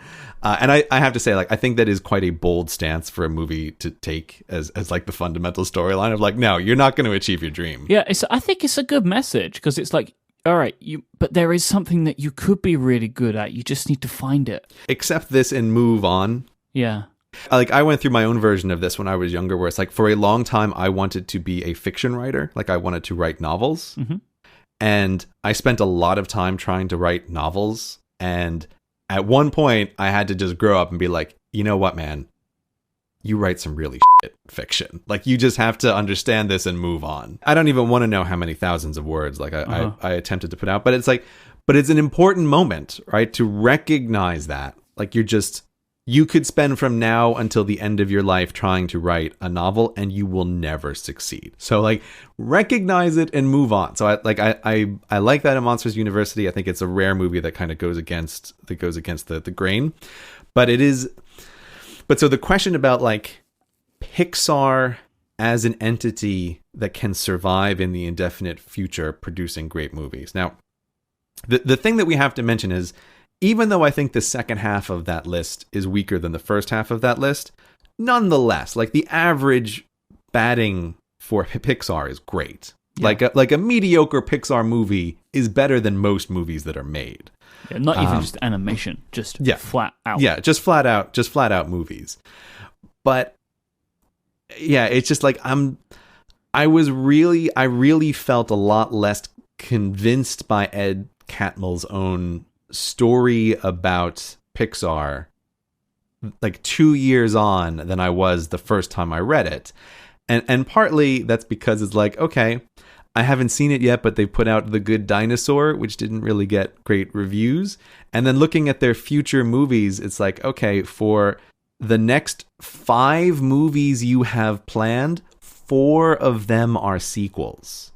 And I have to say, like, I think that is quite a bold stance for a movie to take as like the fundamental storyline of like, no, you're not going to achieve your dream. Yeah, I think it's a good message because it's like, all right, but there is something that you could be really good at. You just need to find it. Accept this and move on. Yeah. Like, I went through my own version of this when I was younger, where it's like, for a long time, I wanted to be a fiction writer. Like, I wanted to write novels. Mm-hmm. And I spent a lot of time trying to write novels, and at one point, I had to just grow up and be like, you know what, man? You write some really shit fiction. Like, you just have to understand this and move on. I don't even want to know how many thousands of words like I attempted to put out. But it's like, but it's an important moment, right? To recognize that. Like, you're just, you could spend from now until the end of your life trying to write a novel and you will never succeed. So like recognize it and move on. So I like that in Monsters University. I think it's a rare movie that kind of goes against the grain. But so the question about like Pixar as an entity that can survive in the indefinite future producing great movies. Now, the thing that we have to mention is, even though I think the second half of that list is weaker than the first half of that list, nonetheless, like the average batting for Pixar is great. Yeah. Like a mediocre Pixar movie is better than most movies that are made. Yeah, not even just animation, just flat out. Yeah, just flat out movies. But yeah, it's just like I really felt a lot less convinced by Ed Catmull's own story about Pixar like 2 years on than I was the first time I read it. And partly that's because it's like, okay, I haven't seen it yet, but they put out The Good Dinosaur, which didn't really get great reviews. And then looking at their future movies, it's like, okay, for the next 5 movies you have planned, 4 of them are sequels.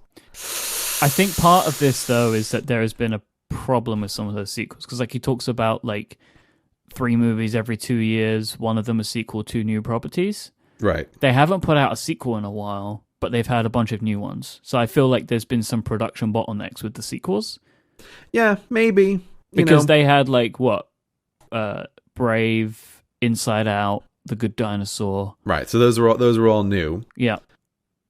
I think part of this, though, is that there has been a problem with some of those sequels. Because like he talks about like 3 movies every 2 years, one of them a sequel to new properties. Right. They haven't put out a sequel in a while, but they've had a bunch of new ones. So I feel like there's been some production bottlenecks with the sequels. Yeah, maybe. Because they had like what? Brave, Inside Out, The Good Dinosaur. Right. So those were all new. Yeah.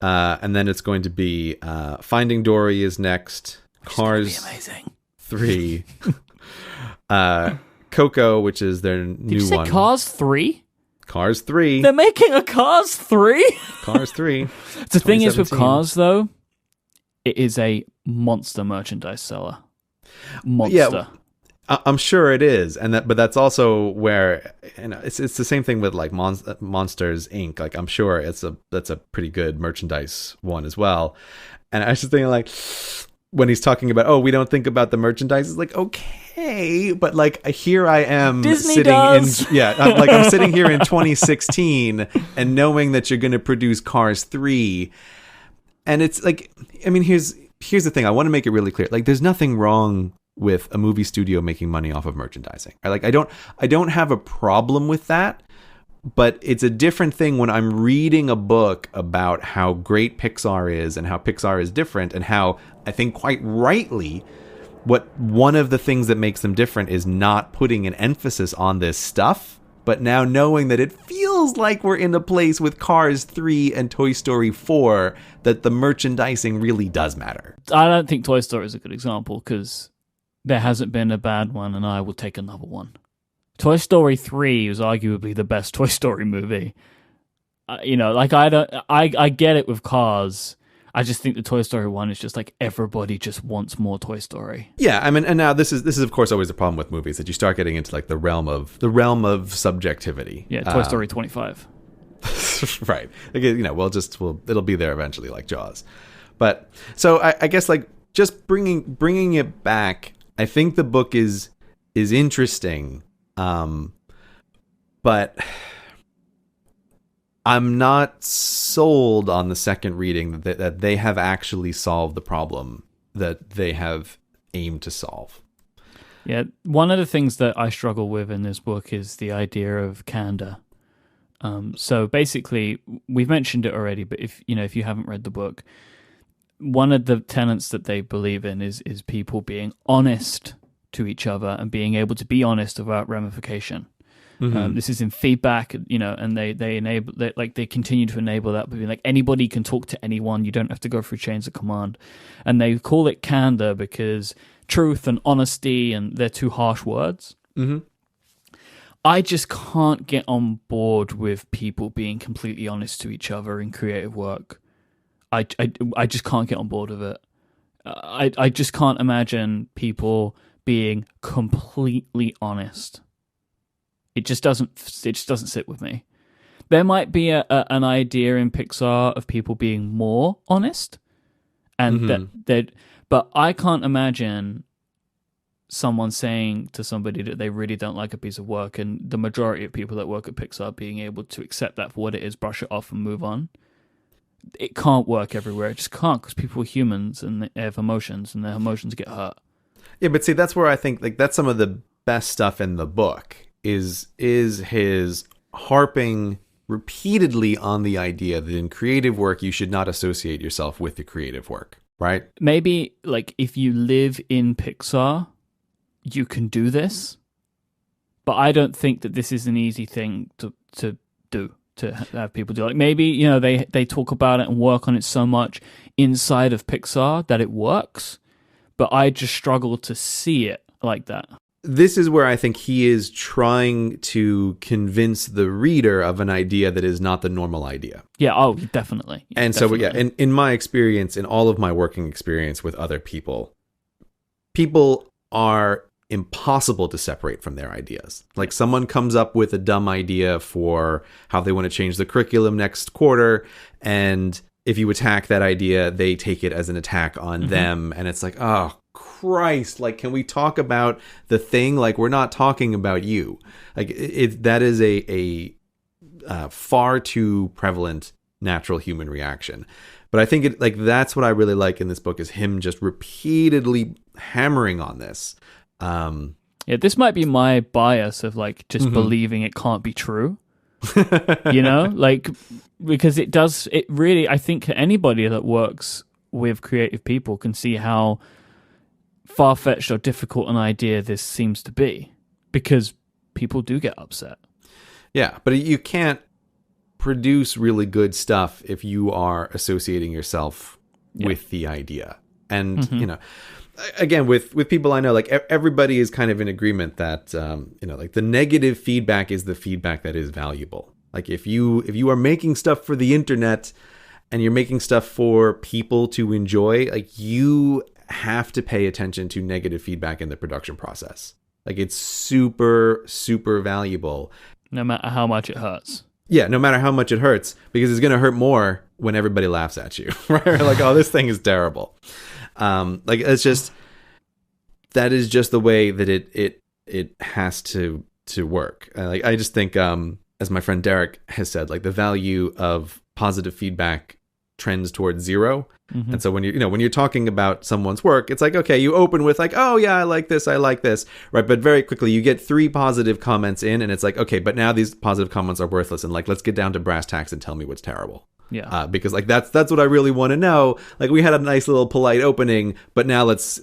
And then it's going to be Finding Dory is next. Cars 3. Coco, which is their new one. Did you say Cars 3? Cars 3. They're making a Cars 3? Cars 3. The thing is with Cars, though, it is a monster merchandise seller. Monster. Yeah, I'm sure it is, but that's also where it's the same thing with like Monsters Inc. Like I'm sure that's a pretty good merchandise one as well. And I was just thinking like when he's talking about we don't think about the merchandise, it's like okay, but like here I am Disney sitting does. I'm sitting here in 2016 and knowing that you're going to produce Cars 3, and it's like I mean here's the thing, I want to make it really clear, like there's nothing wrong with a movie studio making money off of merchandising. I don't have a problem with that, but it's a different thing when I'm reading a book about how great Pixar is and how Pixar is different and how I think quite rightly one of the things that makes them different is not putting an emphasis on this stuff, but now knowing that it feels like we're in a place with Cars 3 and Toy Story 4 that the merchandising really does matter. I don't think Toy Story is a good example because there hasn't been a bad one, and I will take another one. Toy Story 3 was arguably the best Toy Story movie. I get it with Cars. I just think the Toy Story 1 is just like everybody just wants more Toy Story. Yeah, I mean, and now this is of course always the problem with movies, that you start getting into like the realm of subjectivity. Yeah, Toy Story 25. Right. Again, it'll be there eventually, like Jaws. But so I guess like just bringing it back, I think the book is interesting, but I'm not sold on the second reading that they have actually solved the problem that they have aimed to solve. Yeah, one of the things that I struggle with in this book is the idea of candor. So basically, we've mentioned it already, but if you haven't read the book, one of the tenets that they believe in is people being honest to each other and being able to be honest about ramification. Mm-hmm. This is in feedback, and they continue to enable that. But like anybody can talk to anyone. You don't have to go through chains of command, and they call it candor because truth and honesty, and they're two harsh words. Mm-hmm. I just can't get on board with people being completely honest to each other in creative work. I just can't get on board with it. I just can't imagine people being completely honest. It just doesn't sit with me. There might be an idea in Pixar of people being more honest, and but I can't imagine someone saying to somebody that they really don't like a piece of work, and the majority of people that work at Pixar being able to accept that for what it is, brush it off and move on. It can't work everywhere. It just can't, because people are humans and they have emotions, and their emotions get hurt. Yeah, but see, that's where I think like that's some of the best stuff in the book is his harping repeatedly on the idea that in creative work you should not associate yourself with the creative work, right? Maybe like if you live in Pixar, you can do this, but I don't think that this is an easy thing to do, to have people do. Like maybe, you know, they talk about it and work on it so much inside of Pixar that it works, but I just struggle to see it like that. This is where I think he is trying to convince the reader of an idea that is not the normal idea. Yeah, oh, definitely. Yeah, and definitely. So, yeah, in my experience, in all of my working experience with other people, people are impossible to separate from their ideas. Like someone comes up with a dumb idea for how they want to change the curriculum next quarter, and if you attack that idea, they take it as an attack on them, and it's like, oh, Christ, like, can we talk about the thing? Like, we're not talking about you. Like, that is a far too prevalent natural human reaction. But I think that's what I really like in this book is him just repeatedly hammering on this. Yeah, this might be my bias of like just believing it can't be true. You know, like, because it really, I think anybody that works with creative people can see how far-fetched or difficult an idea this seems to be, because people do get upset. Yeah, but you can't produce really good stuff if you are associating yourself with the idea. And, you know, again, with people I know, like everybody is kind of in agreement that, you know, like the negative feedback is the feedback that is valuable. Like if you are making stuff for the internet and you're making stuff for people to enjoy, like you have to pay attention to negative feedback in the production process. Like it's super, super valuable. No matter how much it hurts. Yeah, no matter how much it hurts, because it's going to hurt more when everybody laughs at you, right? Like, oh, this thing is terrible. Like it's just, that is just the way that it has to work. Like I just think, as my friend Derek has said, like the value of positive feedback trends towards zero. And so when you're talking about someone's work, it's like, okay, you open with like, oh yeah, I like this, right? But very quickly you get 3 positive comments in, and it's like, okay, but now these positive comments are worthless, and like, let's get down to brass tacks and tell me what's terrible. Yeah. Because like that's what I really want to know. Like we had a nice little polite opening, but now let's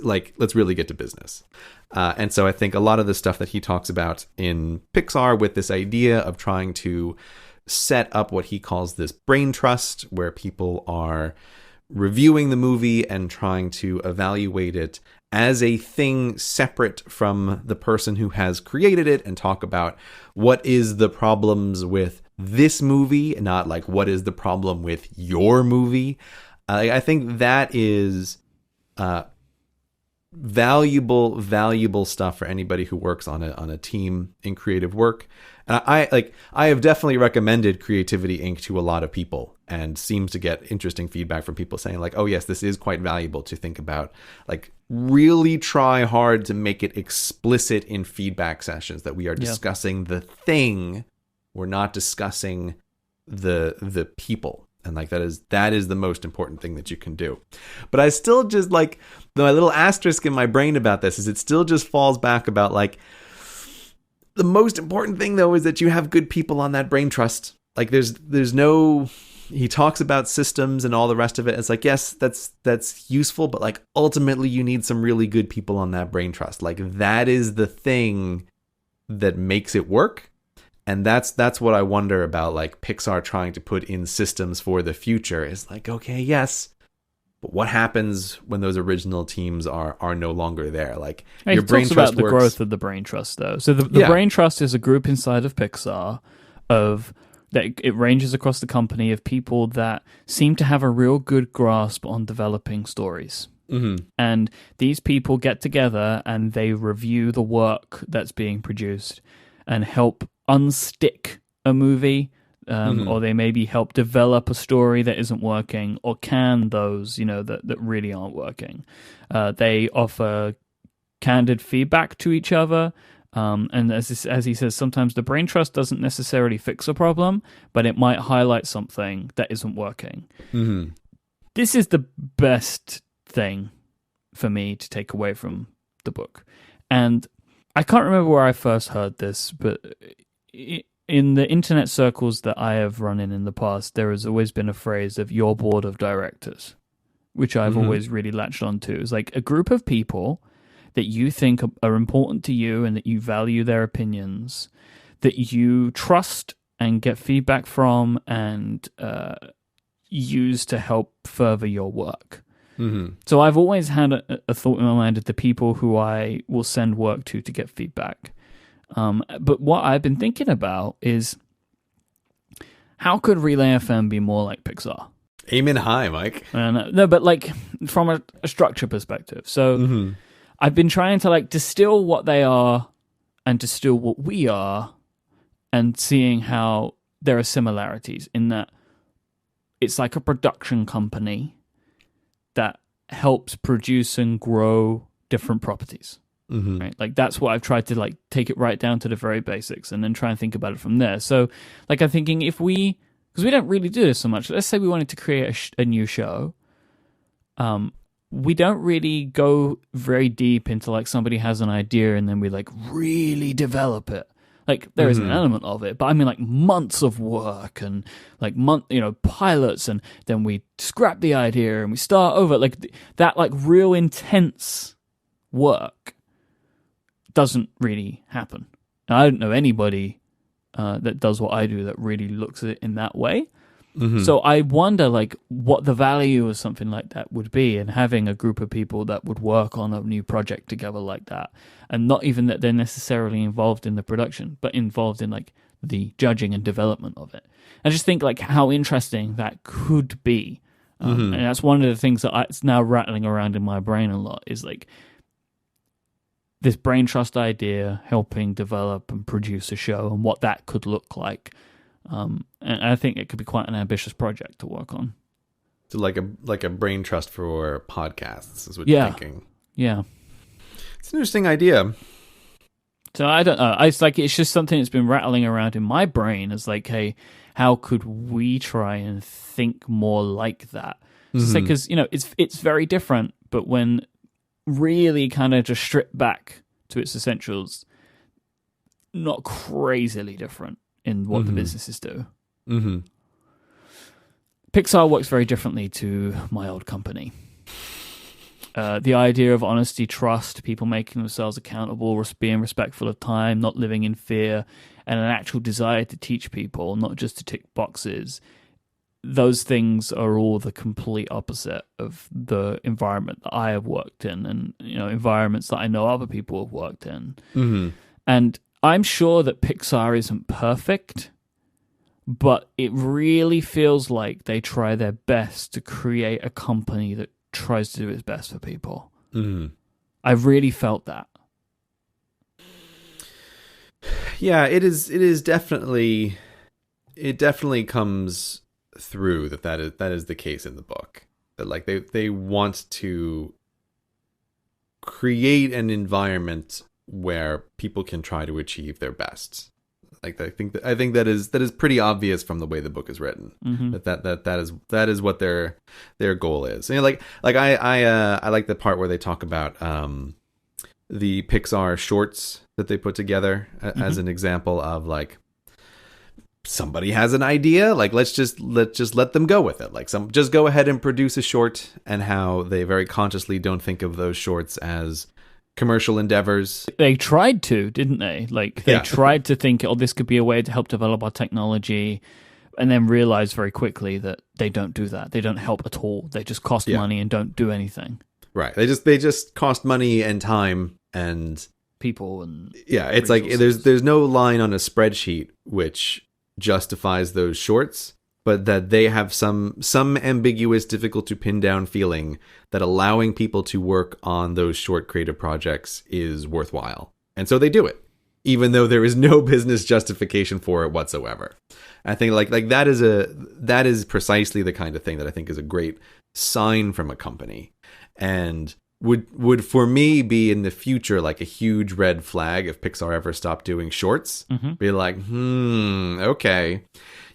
really get to business. And so I think a lot of the stuff that he talks about in Pixar with this idea of trying to set up what he calls this brain trust, where people are reviewing the movie and trying to evaluate it as a thing separate from the person who has created it, and talk about what is the problems with this movie, not like what is the problem with your movie. I think that is valuable stuff for anybody who works on a team in creative work. And I have definitely recommended Creativity Inc. to a lot of people, and seems to get interesting feedback from people saying like, oh yes, this is quite valuable to think about. Like really try hard to make it explicit in feedback sessions that we are discussing the thing. We're not discussing the people. And like that is the most important thing that you can do. But I still just like, my little asterisk in my brain about this is it still just falls back about like, the most important thing though is that you have good people on that brain trust. Like there's no, he talks about systems and all the rest of it. It's like, yes, that's useful, but like ultimately you need some really good people on that brain trust. Like that is the thing that makes it work. And that's what I wonder about like Pixar trying to put in systems for the future is like, okay, yes, but what happens when those original teams are no longer there? Like your brain trust about the growth of the brain trust though. So the brain trust is a group inside of Pixar of that it ranges across the company of people that seem to have a real good grasp on developing stories. And these people get together and they review the work that's being produced and help unstick a movie, or they maybe help develop a story that isn't working, or can those, that really aren't working. They offer candid feedback to each other. And as he says, sometimes the brain trust doesn't necessarily fix a problem, but it might highlight something that isn't working. Mm-hmm. This is the best thing for me to take away from the book. And I can't remember where I first heard this, but in the internet circles that I have run in the past, there has always been a phrase of your board of directors, which I've always really latched onto. It's like a group of people that you think are important to you and that you value their opinions, that you trust and get feedback from and use to help further your work. Mm-hmm. So I've always had a thought in my mind of the people who I will send work to get feedback. But what I've been thinking about is, how could Relay FM be more like Pixar? Aim high, Myke. No, but like from a structure perspective. So I've been trying to like distill what they are and distill what we are, and seeing how there are similarities in that it's like a production company that helps produce and grow different properties. Mm-hmm. Right? Like that's what I've tried to like take it right down to the very basics and then try and think about it from there. So like I'm thinking, because we don't really do this so much. Let's say we wanted to create a new show. We don't really go very deep into like somebody has an idea and then we like really develop it. Like there is an element of it, but I mean like months of work and like pilots, and then we scrap the idea and we start over. Like that like real intense work doesn't really happen. Now, I don't know anybody that does what I do that really looks at it in that way. Mm-hmm. So I wonder like what the value of something like that would be, and having a group of people that would work on a new project together like that, and not even that they're necessarily involved in the production, but involved in like the judging and development of it. I just think like how interesting that could be. And that's one of the things that it's now rattling around in my brain a lot, is like this brain trust idea helping develop and produce a show and what that could look like. And I think it could be quite an ambitious project to work on. So like a brain trust for podcasts is what you're thinking. Yeah. It's an interesting idea. So I don't know. It's just something that's been rattling around in my brain as like, hey, how could we try and think more like that? Because it's very different, but when really kind of just stripped back to its essentials, not crazily different in what the businesses do. Mm-hmm. Pixar works very differently to my old company. The idea of honesty, trust, people making themselves accountable, being respectful of time, not living in fear, and an actual desire to teach people, not just to tick boxes. Those things are all the complete opposite of the environment that I have worked in, and environments that I know other people have worked in. Mm-hmm. And I'm sure that Pixar isn't perfect, but it really feels like they try their best to create a company that tries to do its best for people. Mm-hmm. I really felt that. Yeah, it is definitely. It definitely comes through that is the case in the book. That like they want to create an environment where people can try to achieve their best. Like I think that is pretty obvious from the way the book is written. Mm-hmm. That is what their goal is. And like I like the part where they talk about the Pixar shorts that they put together as an example of like, somebody has an idea, like let's just let them go with it. Like just go ahead and produce a short, and how they very consciously don't think of those shorts as commercial endeavors. They tried to, didn't they? Like they tried to think, this could be a way to help develop our technology, and then realized very quickly that they don't do that. They don't help at all. They just cost money and don't do anything. Right. They just cost money and time and people and it's resources. Like there's no line on a spreadsheet which justifies those shorts, but that they have some ambiguous, difficult to pin down feeling that allowing people to work on those short creative projects is worthwhile. And so they do it, even though there is no business justification for it whatsoever. I think like that is precisely the kind of thing that I think is a great sign from a company. And would for me be in the future like a huge red flag if Pixar ever stopped doing shorts. Be like, okay,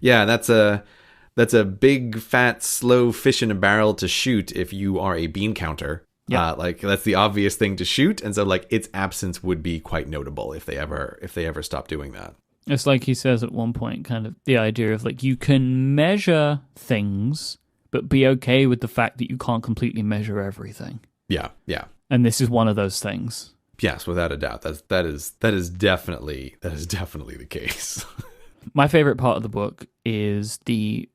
yeah, that's a big fat slow fish in a barrel to shoot if you are a bean counter. Yeah, like that's the obvious thing to shoot, and so like its absence would be quite notable if they ever stop doing that. It's like he says at one point, kind of the idea of like you can measure things, but be okay with the fact that you can't completely measure everything. Yeah, yeah. And this is one of those things. Yes, without a doubt. That is definitely the case. My favorite part of the book is the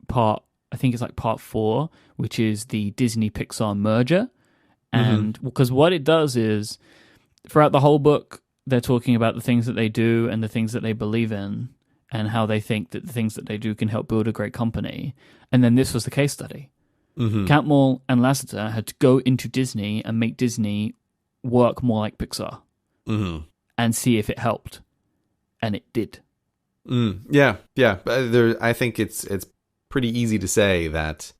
part, I think it's like part 4, which is the Disney Pixar merger. And because what it does is throughout the whole book, they're talking about the things that they do and the things that they believe in and how they think that the things that they do can help build a great company. And then this was the case study. Cantwell and Lasseter had to go into Disney and make Disney work more like Pixar and see if it helped. And it did. Yeah. I think it's pretty easy to say that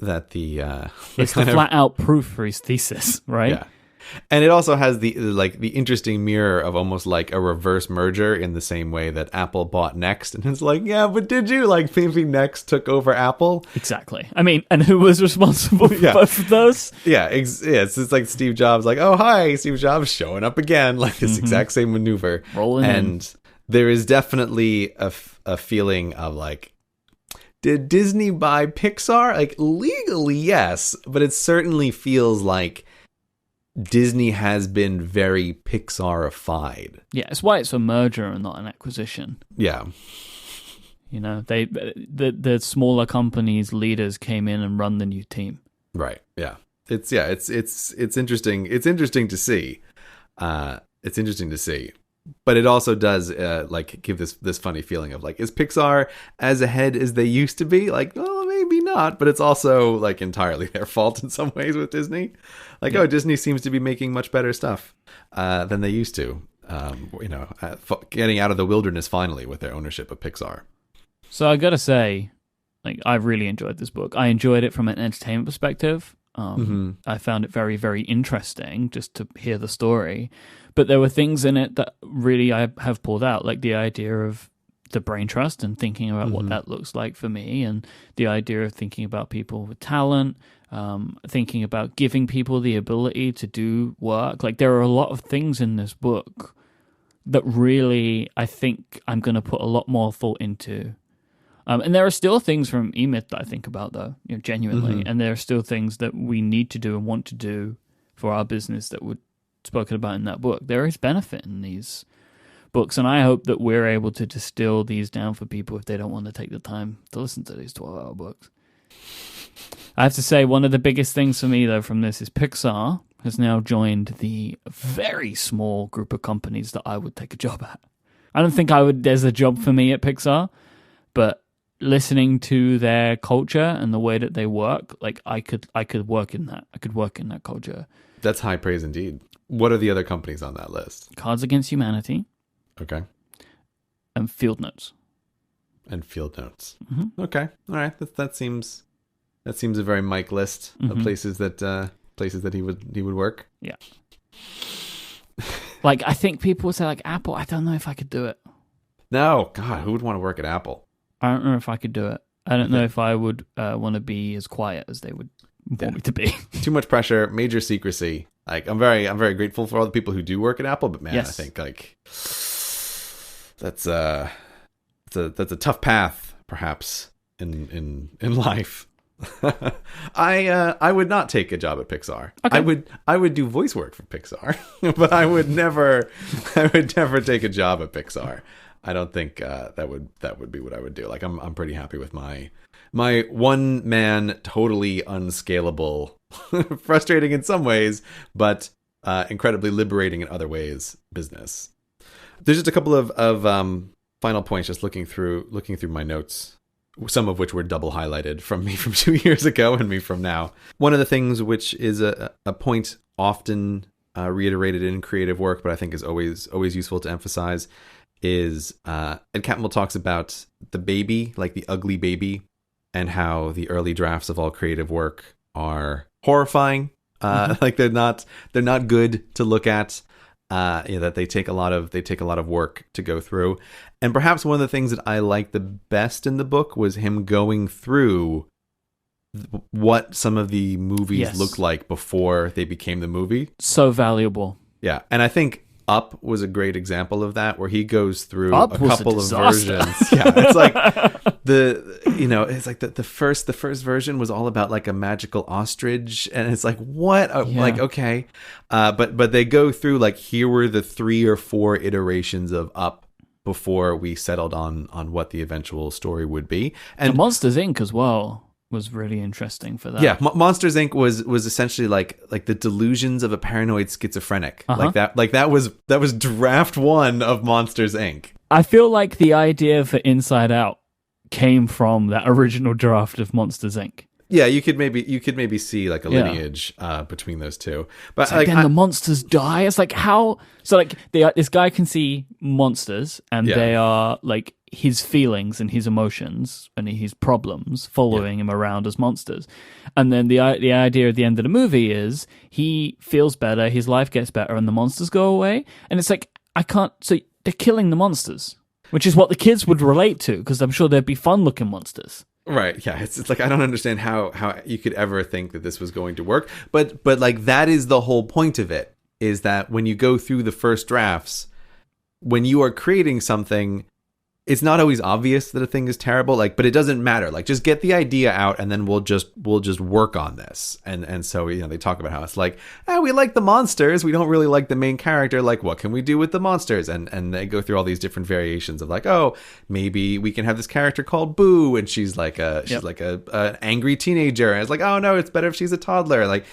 the it's the flat out proof for his thesis, right? Yeah. And it also has the interesting mirror of almost like a reverse merger in the same way that Apple bought Next, and it's like, yeah, but did you like maybe Next took over Apple? Exactly. I mean, and who was responsible for both of those? Yeah, it's like Steve Jobs, like, oh hi, Steve Jobs showing up again, like this exact same maneuver, rolling and in. There is definitely a feeling of like, did Disney buy Pixar? Like legally, yes, but it certainly feels like Disney has been very Pixarified. Yeah, it's why it's a merger and not an acquisition. Yeah. You know, the smaller companies' leaders came in and run the new team. Right. Yeah. It's interesting. It's interesting to see. It's interesting to see. But it also does like give this funny feeling of like, is Pixar as ahead as they used to be? Like, well, maybe not, but it's also like entirely their fault in some ways with Disney. Like, Disney seems to be making much better stuff than they used to. Getting out of the wilderness finally with their ownership of Pixar. So I gotta say, like, I really enjoyed this book. I enjoyed it from an entertainment perspective. I found it very, very interesting just to hear the story. But there were things in it that really I have pulled out, like the idea of the brain trust and thinking about what that looks like for me, and the idea of thinking about people with talent, thinking about giving people the ability to do work. Like, there are a lot of things in this book that really I think I'm going to put a lot more thought into. And there are still things from E-Myth that I think about, though, genuinely. And there are still things that we need to do and want to do for our business that were spoken about in that book. There is benefit in these books, and I hope that we're able to distill these down for people if they don't want to take the time to listen to these 12-hour books. I have to say, one of the biggest things for me, though, from this is Pixar has now joined the very small group of companies that I would take a job at. I don't think there's a job for me at Pixar, but listening to their culture and the way that they work, like I could work in that. I could work in that culture. That's high praise indeed. What are the other companies on that list? Cards Against Humanity. Okay. And Field Notes. Okay. All right. That seems a very Myke list of places that he would work. Yeah. Like, I think people would say like Apple. I don't know if I could do it. No, God, who would want to work at Apple? I don't know if I could do it. I don't know if I would want to be as quiet as they would want me to be. Too much pressure, major secrecy. Like, I'm very grateful for all the people who do work at Apple, but man, yes. I think like that's a tough path, perhaps in life. I would not take a job at Pixar. Okay. I would do voice work for Pixar, but I would never take a job at Pixar. I don't think that would be what I would do. Like, I'm pretty happy with my one man, totally unscalable, frustrating in some ways, but incredibly liberating in other ways business. There's just a couple of final points. Just looking through my notes, some of which were double highlighted from me from 2 years ago and me from now. One of the things which is a point often reiterated in creative work, but I think is always useful to emphasize, is Ed Catmull talks about the baby, like the ugly baby, and how the early drafts of all creative work are horrifying, Like they're not good to look at. That they take a lot of work to go through. And perhaps one of the things that I liked the best in the book was him going through what some of the movies looked like before they became the movie. So valuable. Yeah, and I think Up was a great example of that, where he goes through a couple of versions. Yeah, it's like the first version was all about like a magical ostrich, and it's like, what? Like, okay, but they go through like, here were the 3 or 4 iterations of Up before we settled on what the eventual story would be. And Monsters Inc. as well was really interesting for that. Yeah, Monsters Inc. was essentially like the delusions of a paranoid schizophrenic. Like that was draft 1 of Monsters Inc. I feel like the idea for Inside Out came from that original draft of Monsters Inc. Yeah, you could maybe see like a lineage between those two. But like, then the monsters die. It's like, how? So like this guy can see monsters, and they are like his feelings and his emotions and his problems following him around as monsters. And then the idea at the end of the movie is he feels better, his life gets better, and the monsters go away. And it's like, I can't. So they're killing the monsters, which is what the kids would relate to, because I'm sure they'd be fun-looking monsters. Right, yeah, it's like, I don't understand how you could ever think that this was going to work, but like, that is the whole point of it, is that when you go through the first drafts, when you are creating something, it's not always obvious that a thing is terrible, like, but it doesn't matter. Like, just get the idea out, and then we'll just work on this. And so, they talk about how it's like, we like the monsters, we don't really like the main character. Like, what can we do with the monsters? And they go through all these different variations of like, oh, maybe we can have this character called Boo, and she's like an angry teenager. And it's like, oh no, it's better if she's a toddler. Like,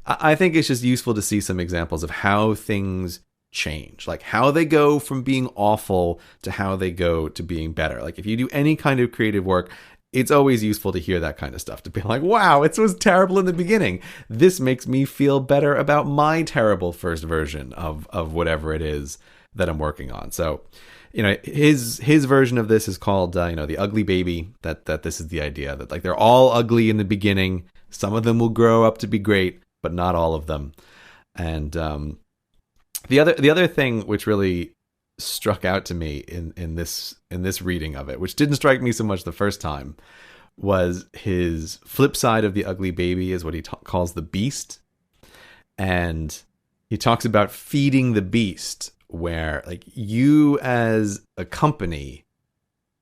I think it's just useful to see some examples of how things change, like how they go from being awful to how they go to being better. Like, if you do any kind of creative work, it's always useful to hear that kind of stuff, to be like, wow, it was terrible in the beginning, this makes me feel better about my terrible first version of whatever it is that I'm working on. So his version of this is called The Ugly Baby. That this is the idea that like they're all ugly in the beginning, some of them will grow up to be great, but not all of them. And the other thing which really struck out to me in this reading of it, which didn't strike me so much the first time, was his flip side of The Ugly Baby is what he calls the beast. And he talks about feeding the beast, where like you as a company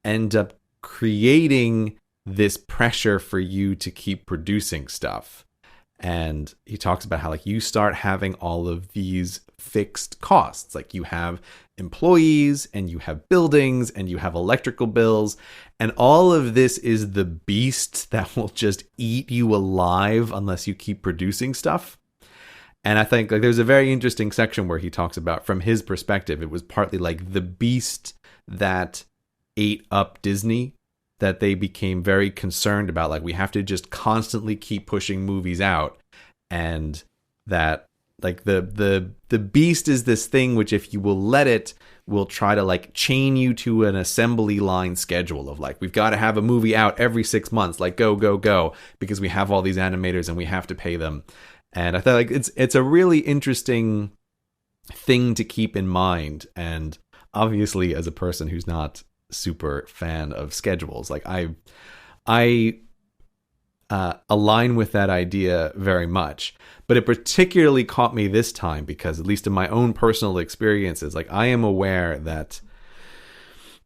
end up creating this pressure for you to keep producing stuff. And he talks about how like you start having all of these fixed costs. Like, you have employees, and you have buildings, and you have electrical bills, and all of this is the beast that will just eat you alive unless you keep producing stuff. And I think like there's a very interesting section where he talks about, from his perspective, it was partly like the beast that ate up Disney, that they became very concerned about, like, we have to just constantly keep pushing movies out, and that like the beast is this thing which, if you will let it, will try to like chain you to an assembly line schedule of like, we've got to have a movie out every 6 months, like go, because we have all these animators and we have to pay them. And I thought like it's a really interesting thing to keep in mind. And obviously, as a person who's not super fan of schedules, like I align with that idea very much. But it particularly caught me this time because, at least in my own personal experiences, like, I am aware that,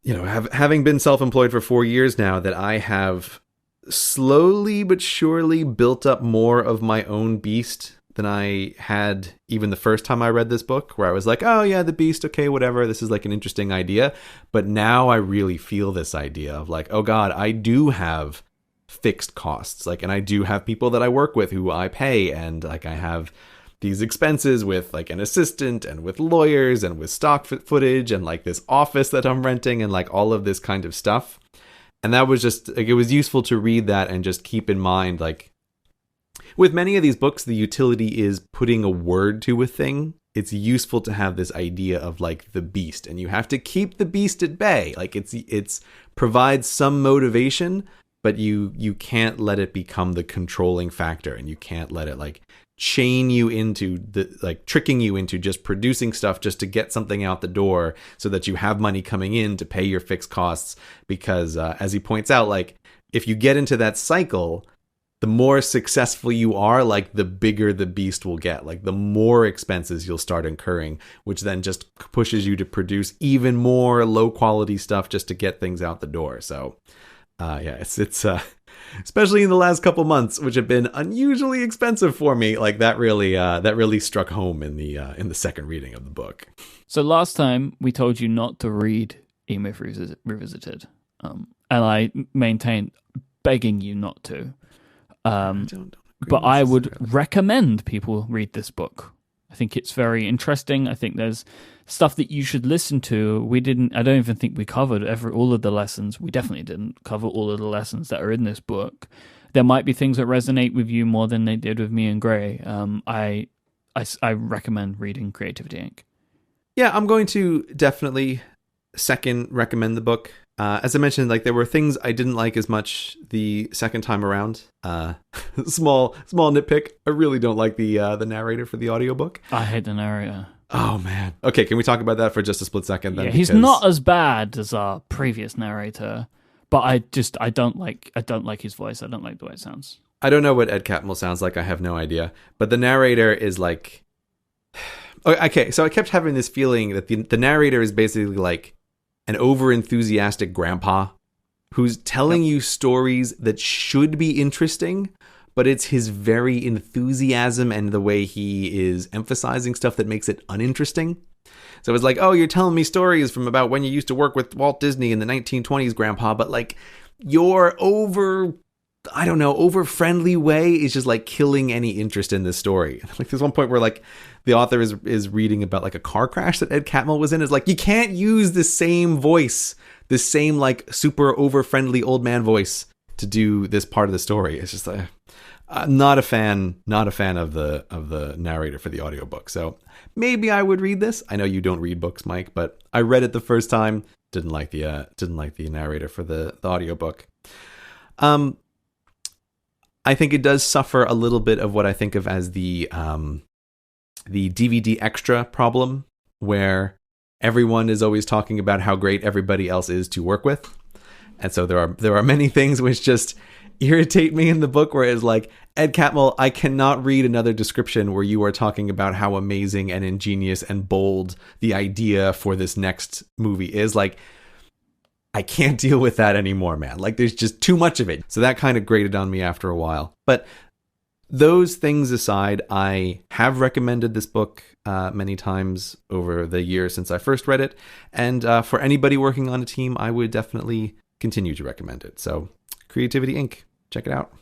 having been self-employed for 4 years now, that I have slowly but surely built up more of my own beast than I had even the first time I read this book, where I was like, oh yeah, the beast, okay, whatever, this is like an interesting idea. But now I really feel this idea of like, oh God, I do have fixed costs, like, and I do have people that I work with who I pay, and like I have these expenses with like an assistant and with lawyers and with stock footage and like this office that I'm renting and like all of this kind of stuff. And that was just like, it was useful to read that and just keep in mind, like, with many of these books, the utility is putting a word to a thing. It's useful to have this idea of like the beast, and you have to keep the beast at bay. Like, it's provides some motivation, but you can't let it become the controlling factor, and you can't let it like chain you into tricking you into just producing stuff just to get something out the door so that you have money coming in to pay your fixed costs. Because as he points out, like, if you get into that cycle, the more successful you are, like, the bigger the beast will get. Like, the more expenses you'll start incurring, which then just pushes you to produce even more low quality stuff just to get things out the door. So, it's especially in the last couple months, which have been unusually expensive for me. Like, that really struck home in the second reading of the book. So last time we told you not to read E-Myth Revisited, and I maintain begging you not to. But I would recommend people read this book. I think it's very interesting. I think there's stuff that you should listen to. I don't even think we covered all of the lessons. We definitely didn't cover all of the lessons that are in this book. There might be things that resonate with you more than they did with me and Gray. I recommend reading Creativity Inc. Yeah, I'm going to definitely second recommend the book. As I mentioned, like, there were things I didn't like as much the second time around. Small nitpick. I really don't like the narrator for the audiobook. I hate the narrator. Oh man. Okay, can we talk about that for just a split second then? Yeah, he's not as bad as our previous narrator, but I don't like his voice. I don't like the way it sounds. I don't know what Ed Catmull sounds like. I have no idea. But the narrator is like, okay, so I kept having this feeling that the narrator is basically like an over-enthusiastic grandpa who's telling you stories that should be interesting, but it's his very enthusiasm and the way he is emphasizing stuff that makes it uninteresting. So it's like, oh, you're telling me stories from about when you used to work with Walt Disney in the 1920s, grandpa, but like your over-friendly way is just like killing any interest in this story. Like, there's one point where like the author is reading about like a car crash that Ed Catmull was in. It's like, you can't use the same voice, the same like super over-friendly old man voice to do this part of the story. It's just not a fan of the narrator for the audiobook. So maybe I would read this. I know you don't read books, Myke, but I read it the first time. Didn't like the narrator for the audiobook. I think it does suffer a little bit of what I think of as the DVD extra problem, where everyone is always talking about how great everybody else is to work with. And so there are many things which just irritate me in the book, where it's like, Ed Catmull, I cannot read another description where you are talking about how amazing and ingenious and bold the idea for this next movie is. Like, I can't deal with that anymore, man. Like, there's just too much of it. So that kind of grated on me after a while. But those things aside, I have recommended this book many times over the years since I first read it. And for anybody working on a team, I would definitely continue to recommend it. So, Creativity Inc. Check it out.